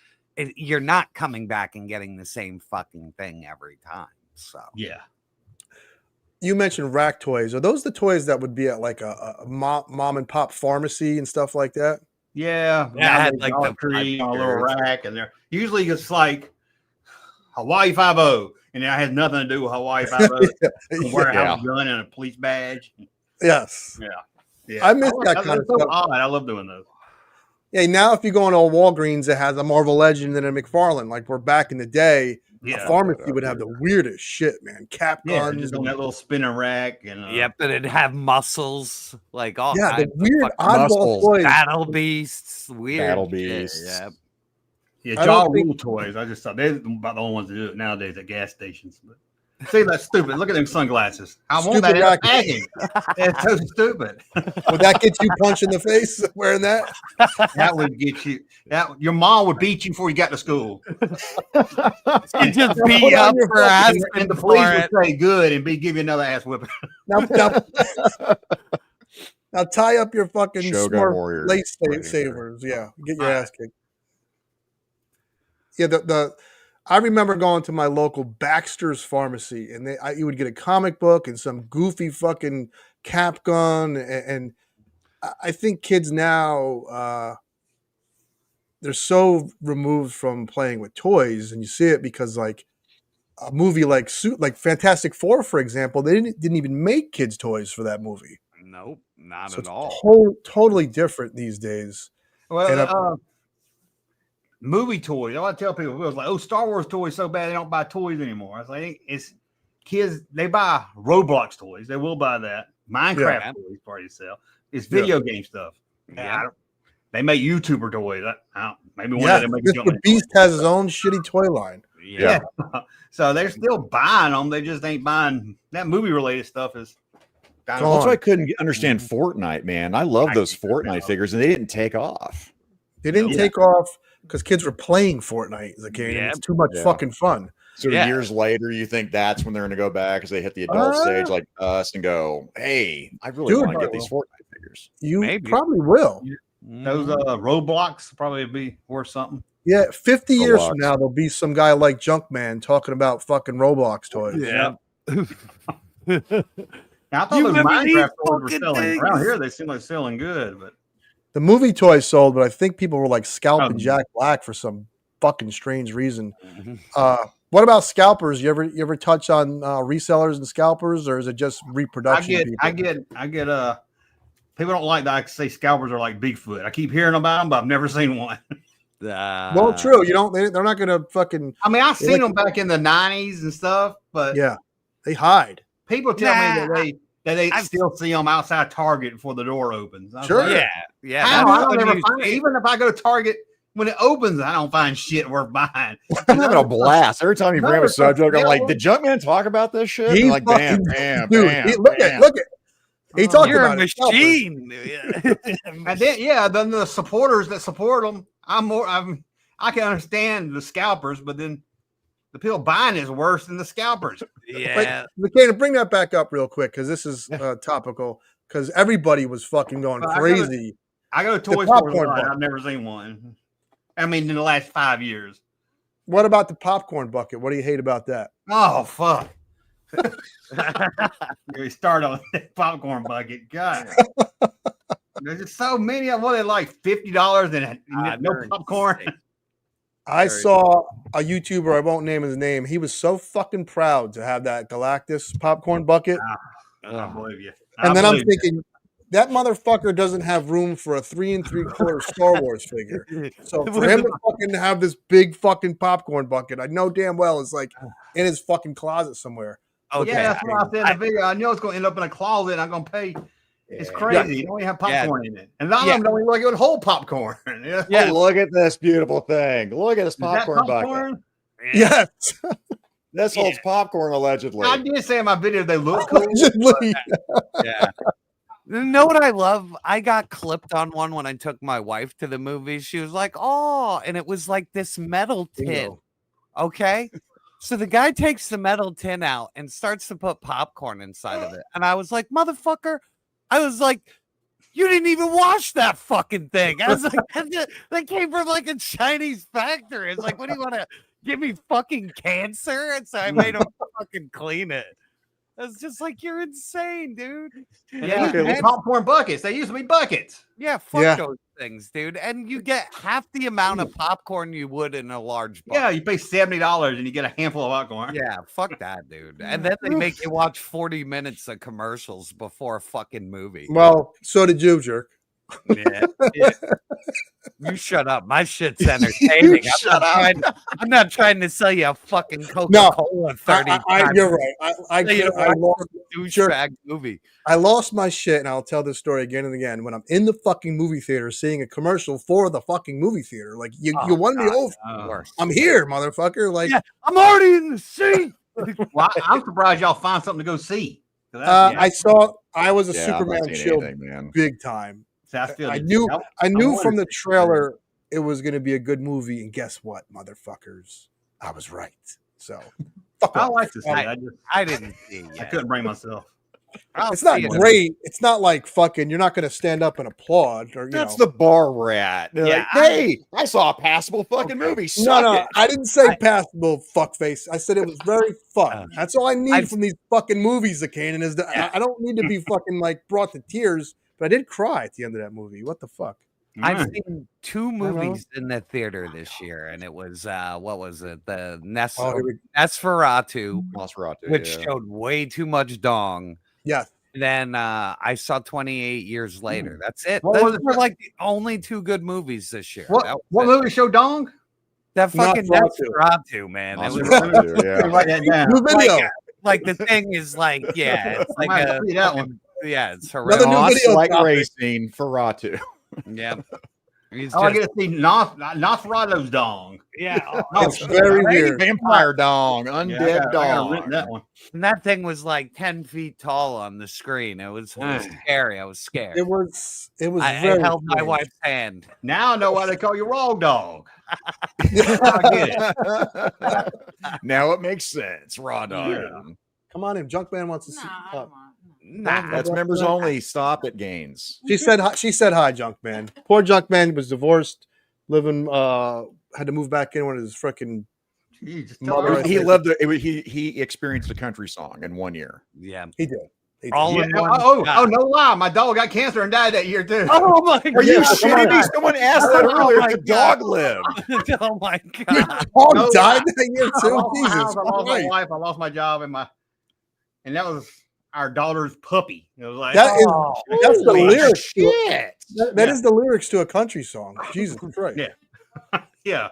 you're not coming back and getting the same fucking thing every time. So Yeah. you mentioned rack toys. Are those the toys that would be at like a mom and pop pharmacy and stuff like that? Yeah. Yeah, I had, Nowadays, like, Dollar the Tree on a little figures. rack, and they're usually it's like Hawaii 5-0, and it has nothing to do with Hawaii 5-0. A warehouse gun and a police badge. Yes. Yeah. Yeah. I miss that That's kind of so stuff. odd. I love doing those. Yeah, now if you go into a Walgreens that has a Marvel Legend and a Mcfarlane, like we're back in the day, Yeah. a pharmacy would have the weirdest shit, man. Cap Yeah, guns. just on that little spinning rack, and yep, and it'd have muscles, like all Yeah, the kinds of weird fucking oddball muscles. toys. battle beasts, weird Battle shit, beasts. Yep. yeah, I jaw don't think- rule toys. I just thought they're about the only ones that do it nowadays at gas stations. But see, that's stupid. Look at them sunglasses. I want Stupid that in a racket. package. It's so stupid. Would that get you punched in the face wearing that? That would get you. Your mom would beat you before you got to school. It just Put beat you on up your for fucking- asking And the for police it. would say good and give you another ass whipping. Now tie up your fucking Shogun smart Warriors lace right here. savers. Yeah, get your ass kicked. Yeah, I remember going to my local Baxter's pharmacy, and you would get a comic book and some goofy fucking cap gun, and I think kids now they're so removed from playing with toys, and you see it because like a movie like Fantastic Four, for example, they didn't even make kids' toys for that movie. Nope, not So at all. Totally different these days. Well, movie toys. I want to tell people, it was like, oh, Star Wars toys so bad they don't buy toys anymore. I was like, it's kids, they buy Roblox toys. They will buy that. Minecraft toys, party sell. It's video game stuff. Yeah. They make YouTuber toys. Maybe one day they make Mr. Beast has his own shitty toy line. Yeah. So they're still buying them. They just ain't buying that movie related stuff. That's why I couldn't understand Fortnite, man. I love those Fortnite figures, and they didn't take off. They didn't take off because kids were playing Fortnite as a kid. And it's too much fucking fun. So years later, you think that's when they're going to go back as they hit the adult stage like us and go, hey, I really want to get these Fortnite figures. You probably will. Those Roblox probably be worth something. Yeah, 50 years from now, there'll be some guy like Junkman talking about fucking Roblox toys. Yeah. I thought those Minecraft toys were selling. Around here, they seem like selling good, but the movie toys sold, but I think people were like scalping Jack Black for some fucking strange reason. What about scalpers? You ever touch on resellers and scalpers, or is it just reproduction? I get. People don't like that. I say scalpers are like Bigfoot. I keep hearing about them, but I've never seen one. Well, true. You don't. They're not gonna fucking. I mean, I've seen them back in the '90s and stuff, but they hide. People tell me that they still see them outside Target before the door opens. Sure. Like, I don't ever find it. Even if I go to Target when it opens, I don't find shit worth buying. I'm having a blast every time you bring up a subject. I'm like, did Junkman talk about this shit? He's like, bam, bam, dude, bam. Look at. He talked You're about a machine. And then the supporters that support them, I can understand the scalpers, but then the people buying is worse than the scalpers. Yeah. McCain, bring that back up real quick because this is topical. Because everybody was fucking going crazy. I go to toy stores a lot. I've never seen one. I mean, in the last 5 years. What about the popcorn bucket? What do you hate about that? Oh, fuck. We start on that popcorn bucket. God. There's just so many of them. What, they like $50 and no popcorn? I saw a YouTuber, I won't name his name. He was so fucking proud to have that Galactus popcorn bucket. I believe you. And then I'm thinking, that motherfucker doesn't have room for a 3 3/4 Star Wars figure. So for him to fucking have this big fucking popcorn bucket, I know damn well it's like in his fucking closet somewhere. Okay. Yeah, that's what I said in the video. I know it's going to end up in a closet and I'm going to pay. It's crazy. You don't even have popcorn in it. And a lot of them don't even like it with whole popcorn. Yeah. Oh, look at this beautiful thing. Look at this popcorn bucket. Yes. This holds popcorn, allegedly. I did say in my video they look cool. Allegedly. Yeah. You know what I love? I got clipped on one when I took my wife to the movies. She was like, oh, and it was like this metal tin. Okay. So the guy takes the metal tin out and starts to put popcorn inside of it. And I was like, motherfucker, you didn't even wash that fucking thing. I was like, that came from like a Chinese factory. It's like, what do you want to give me fucking cancer? And so I made him fucking clean it. It's just like, you're insane, dude. Yeah, popcorn buckets. They used to be buckets. Yeah, fuck those things, dude. And you get half the amount of popcorn you would in a large bucket. Yeah, you pay $70 and you get a handful of popcorn. Yeah, fuck that, dude. And then they make you watch 40 minutes of commercials before a fucking movie. Well, so did YoJoeJerk. Yeah. You shut up. My shit's entertaining. I'm not trying to sell you a fucking Coca-Cola 30 times. You're right. I lost douchebag movie. I lost my shit, and I'll tell this story again and again. When I'm in the fucking movie theater seeing a commercial for the fucking movie theater, like you won me over. I'm here, motherfucker. Like I'm already in the seat. Well, I'm surprised y'all find something to go see. I was a Superman chill big time. I knew from the trailer it was going to be a good movie, and guess what, motherfuckers? I was right. So I like to see it. I didn't see it. I couldn't bring myself. It's not great. It's not like fucking. You're not going to stand up and applaud. Or that's the bar we're at. They're like, hey, I saw a passable fucking movie. No, I didn't say passable, fuckface. I said it was very fun. That's all I need from these fucking movies, Zakainen, is that I don't need to be fucking like brought to tears. But I did cry at the end of that movie. What the fuck? I've seen 2 movies in the theater this year, and it was what was it? The Nosferatu, which showed way too much dong. Yeah. Then I saw 28 Years Later. That's it. What Those was it? were like the only 2 good movies this year. What movie showed dong? That fucking Nosferatu, man. It was Write that down. New video. like the thing is like, yeah, it's like a see that one. yeah, it's Another new horrendous. video like topic. racing Ferratu. Yeah. He's I just, get to see Nosferatu's dong. yeah. It's very weird. Vampire dong, Yeah, undead I got dong. that one. And that thing was like 10 feet tall on the screen. It was scary. I was scared. It was I very held my strange. wife's hand. Now I know why they call you Raw Dog. I get it. Now it makes sense. Raw dog. Yeah. Come on in. Junkman wants to see. That's members only. Stop it, Gaines. She said hi, Junkman. Poor Junkman was divorced, living had to move back in when his freaking mother. He loved it. He experienced a country song in 1 year. Yeah. He did. All in one. Oh, no lie. My dog got cancer and died that year, too. Oh, my God. Are you shitting me? Someone asked that earlier. my The dog lived. Oh, my God. Dog No died lie. that year I too. lost my Jesus house, I lost my Christ. wife, I lost my job, and that was our daughter's puppy. It was like, That's the holy lyrics. shit. That is the lyrics to a country song. Jesus Christ. Yeah. Yeah.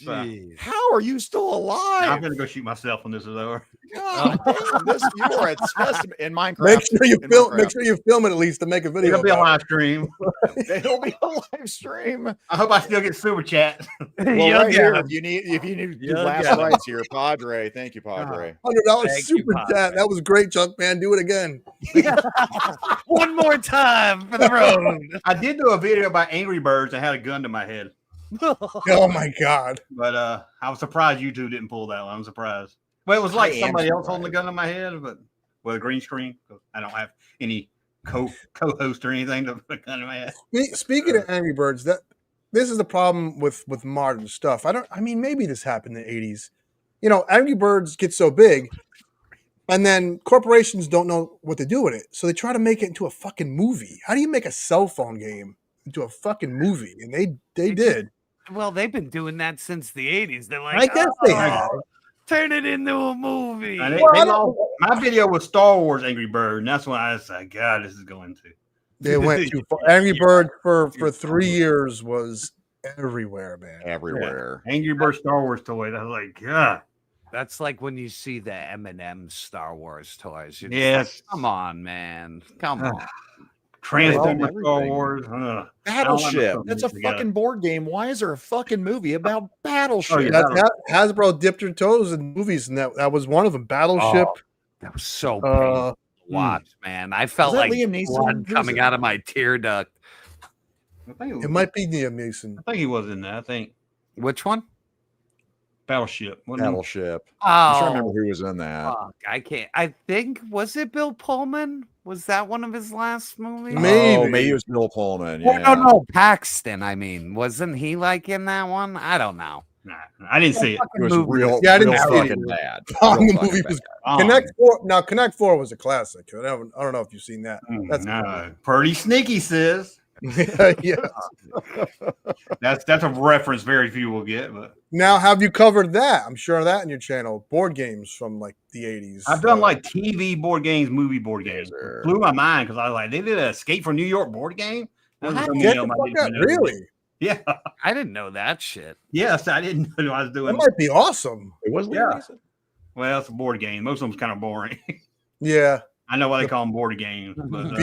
But How are you still alive? I'm gonna go shoot myself when this is over. God damn, you are a specimen in Minecraft. Make sure you In film. Minecraft. Make sure you film it at least to make a video. It'll be a about live stream. It'll be a live stream. I hope I still get super chat. Well, right here, if you need to do last rights here, Padre. Thank you, Padre. it. $100 Thank you, super Padre. chat. That was great, Junkman. Do it again. One more time for the road. I did do a video about Angry Birds and had a gun to my head, Oh my God. but I was surprised you two didn't pull that one. I'm surprised. Well, it was like I am somebody else surprised. holding the gun to my head, but with a green screen. 'Cause I don't have any co-host or anything to put a gun in my head. Speaking of Angry Birds, this is the problem with modern stuff. I mean, maybe this happened in the 80s. You know, Angry Birds get so big, and then corporations don't know what to do with it, so they try to make it into a fucking movie. How do you make a cell phone game into a fucking movie? And they did. Well, they've been doing that since the 80s. They're like, I guess they have. turn it into a movie. And my video was Star Wars Angry Bird, and that's when I was like, God, this is going to. They went too far. Angry Bird for 3 years was everywhere, man. Everywhere. Angry Bird Star Wars toys. I was like, God. That's like when you see the M&M Star Wars toys. You're just Yes. like, come on, man. Come on. Transformers Everything. Star Wars. Battleship. That's a fucking board game. Why is there a fucking movie about Battleship? Oh, yeah. Hasbro dipped their toes in movies, and that was one of them. Battleship. That was so painful to watch, man. I felt Was that like Liam Neeson? blood Who's coming it? out of my tear duct. It might be Liam Neeson. I think he was in that. I think Which one? Battleship. wasn't he? Battleship. I'm trying to Oh, remember who was in that. fuck. I can't. I think, was it Bill Pullman? Was that one of his last movies? Maybe. Oh, maybe it was Bill Pullman. Oh, Yeah. no, Paxton. I mean, wasn't he like in that one? I don't know. Nah, I didn't see it. It was movie. real, Yeah, I didn't real see it fucking either. bad. The Real movie fucking was bad. Connect 4. Now Connect 4 was a classic. I don't know if you've seen that. That's No, pretty sneaky, sis. yeah. That's a reference very few will get, but Now, have you covered that? I'm sure of that in your channel. Board games from like the 80s. I've done like TV board games, movie board games. Blew my mind because I was like, they did an Escape from New York board game. That was something Get else the I fuck didn't out. know. Really? Yeah. I didn't know that shit. Yes, I didn't know I was That doing. might be awesome. It was Yeah. Liam Neeson? Well, it's a board game. Most of them's kind of boring. Yeah. I know why they call them board games, but BORD.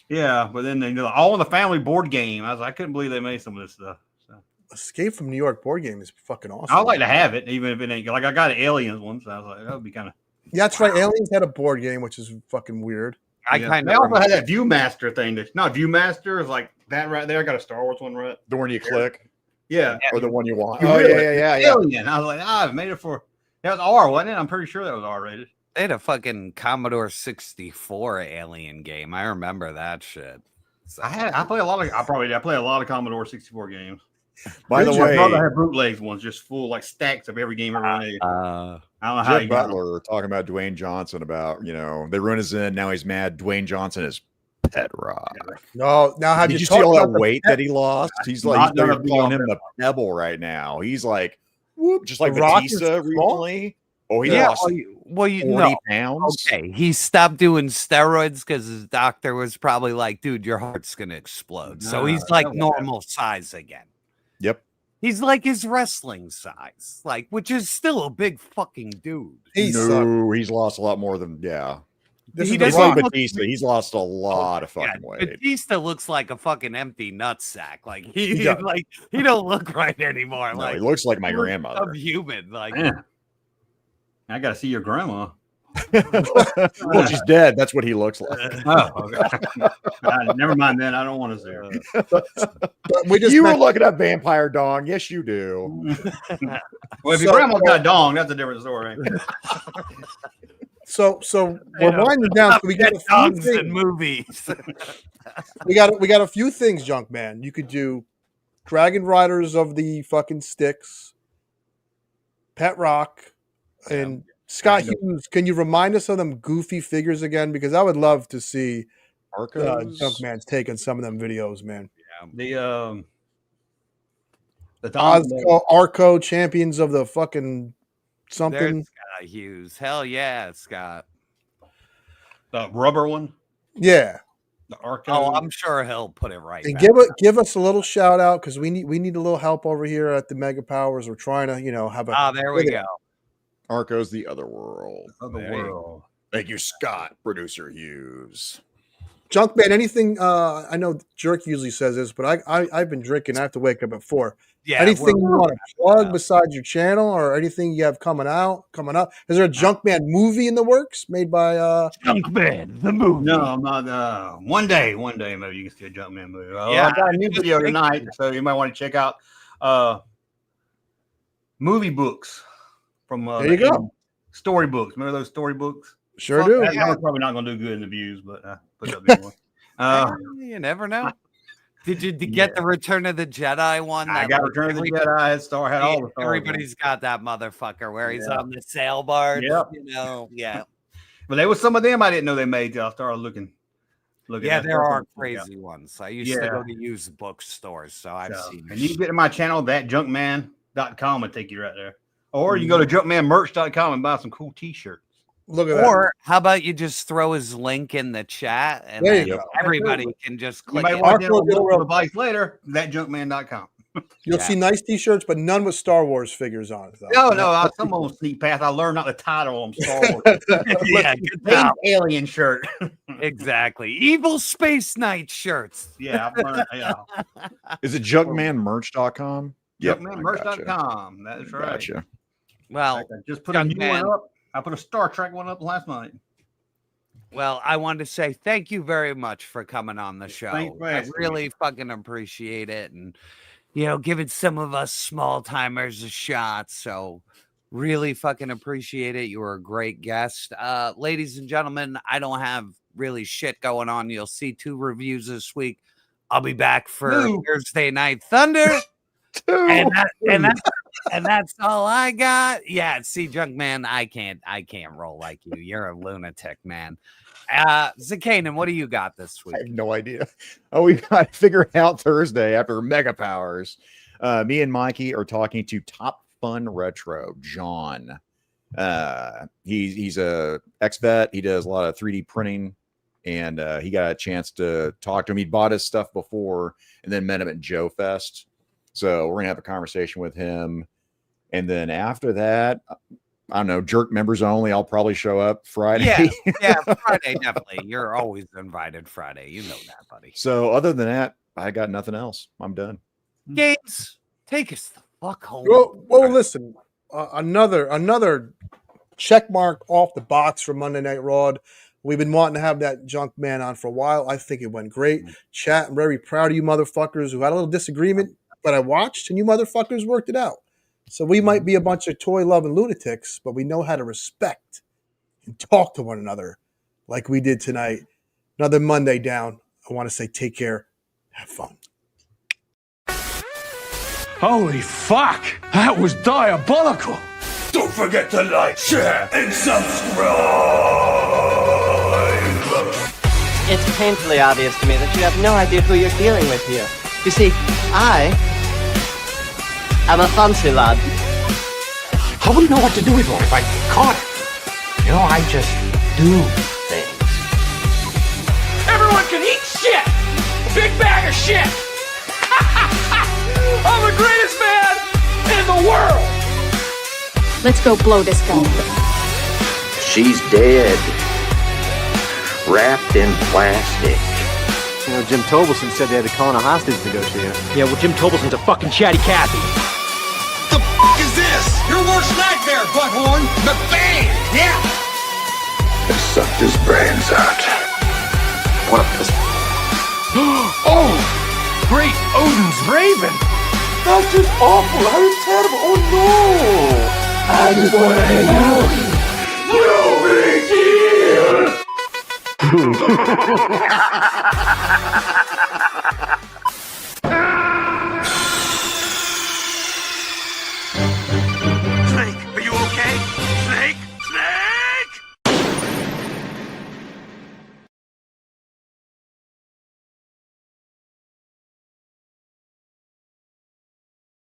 yeah. But then they do All in the Family board game. I couldn't believe they made some of this stuff. So. Escape from New York board game is fucking awesome. I'd like to have it, even if it ain't like I got an Aliens one. So I was like, that would be kind of. Yeah, that's right. Aliens had a board game, which is fucking weird. I Yeah. kind They of also had that Viewmaster thing. That's not Viewmaster is like that right there. I got a Star Wars one right. The one you click Yeah. or the one you want? You Oh, really- yeah. Alien. I was like, I've made it for. That was R, wasn't it? I'm pretty sure that was R rated. They had a fucking Commodore 64 alien game. I remember that shit. So, I play a lot of. I play a lot of Commodore 64 games. By the My way, brother had bootlegs ones, just full like stacks of every game ever made. I don't know how Jed he got them. Butler talking about Dwayne Johnson about, they run his in. Now he's mad. Dwayne Johnson is Pet Rock. No, now have Did you see talked all that about the weight Pet- that he lost? He's like, they're calling him the Pebble right now. He's like, whoop, just like The Rock is Batista small? recently. Oh, he Yeah, lost well, you 40 know, pounds. okay, he stopped doing steroids because his doctor was probably like, "Dude, your heart's gonna explode." So he's like normal size again. Yep. He's like his wrestling size, like, which is still a big fucking dude. He's lost a lot more than He He's doesn't like look- Batista. He's lost a lot of fucking Yeah, weight. Batista looks like a fucking empty nutsack. Like he does. like he don't look right anymore. No, like he looks like my he looks grandmother. Subhuman. Like I got to see your grandma. Well, she's dead. That's what he looks like. Oh, okay. Never mind then. I don't want to see her. You were looking at Vampire Dong. Yes, you do. Well, if your grandma got a dong, that's a different story. So we're winding down. So we got a few dogs things. in movies. we got a few things, Junkman. You could do Dragon Riders of the fucking Sticks, Pet Rock, and Scott Hughes. Can you remind us of them goofy figures again? Because I would love to see Junkman's take on some of them videos, man. The Arco champions of the fucking something. There's Scott Hughes. Hell yeah, Scott. The rubber one. Yeah. The Arco. Oh, I'm sure he'll put it right. And back. give us a little shout out because we need a little help over here at the Mega Powers. We're trying to have a. There we go. Arco's the other world. Other world. Thank you, Scott, producer Hughes. Junkman, anything? I know Jerk usually says this, but I've been drinking. I have to wake up at 4. Yeah. Anything you want to plug besides your channel or anything you have coming up? Is there a Junkman movie in the works made by Junkman the movie? No, I'm not. One day maybe you can see a Junkman movie. Yeah, I got a new video tonight, so you might want to check out movie books from there you go. Storybooks. Remember those storybooks? Sure do. That's probably not going to do good in the views, but put up this one. You never know. Did you get the Return of the Jedi one? I got Return of the Jedi. Had all the stars. Everybody's got that motherfucker where he's on the sail barge. Yep. Yeah. But there was some of them I didn't know they made till I started looking. Yeah, there are crazy ones. I used to go to used bookstores, so I've seen. And you can get to my channel, thatjunkman.com, and take you right there. Or you can go to junkmanmerch.com and buy some cool t-shirts. Look at that. Or how about you just throw his link in the chat and There you then go. everybody can just You click might it. want to get a device later, thatjunkman.com. You'll see nice T-shirts, but none with Star Wars figures on it. No, some on Sneak Path. I learned not to title them Star Wars. Yeah, good job. Alien shirt. Exactly. Evil Space Knight shirts. Yeah, I've learned, Is it junkmanmerch.com? Junkmanmerch.com. That's right. Gotcha. Well, I just put a new one up. I put a Star Trek one up last night. Well, I wanted to say thank you very much for coming on the show. Thanks for I asking really fucking appreciate it. And, giving some of us small timers a shot. So really fucking appreciate it. You were a great guest. Ladies and gentlemen, I don't have really shit going on. You'll see 2 reviews this week. I'll be back for Thursday Night Thunder. And that's all I got. Yeah, see, Junkman, I can't roll like you. You're a lunatic, man. Zakainen, what do you got this week? I have no idea. Oh, we got to figure it out Thursday after Mega Powers. Me and Mikey are talking to Top Fun Retro, John. He's a ex-vet. He does a lot of 3D printing, and he got a chance to talk to him. He bought his stuff before and then met him at Joe Fest. So we're going to have a conversation with him. And then after that, I don't know, Jerk members only. I'll probably show up Friday. Yeah, Friday, definitely. You're always invited Friday. You know that, buddy. So other than that, I got nothing else. I'm done. Gates, take us the fuck home. Well, listen, another check mark off the box for Monday Night Raw. We've been wanting to have that Junkman on for a while. I think it went great. Chat, I'm very proud of you motherfuckers who had a little disagreement, but I watched and you motherfuckers worked it out. So we might be a bunch of toy-loving lunatics, but we know how to respect and talk to one another like we did tonight. Another Monday down. I want to say take care. Have fun. Holy fuck! That was diabolical! Don't forget to like, share, and subscribe! It's It's painfully obvious to me that you have no idea who you're dealing with here. You see, I am a fancy lad. I wouldn't know what to do with her if I caught her. You know, I just do things. Everyone can eat shit! A big bag of shit! I'm the greatest man in the world! Let's go blow this guy. She's dead. Wrapped in plastic. You know, Jim Tobelson said they had to call in a hostage negotiator. Yeah, well, Jim Tobelson's a fucking chatty Cathy. The f*** is this? Your worst nightmare, butthorn! McFarlane! Yeah! I sucked his brains out. What a piss. Oh! Great Odin's Raven! That's just awful! How terrible! Oh no! I just want to hang out. No big deal!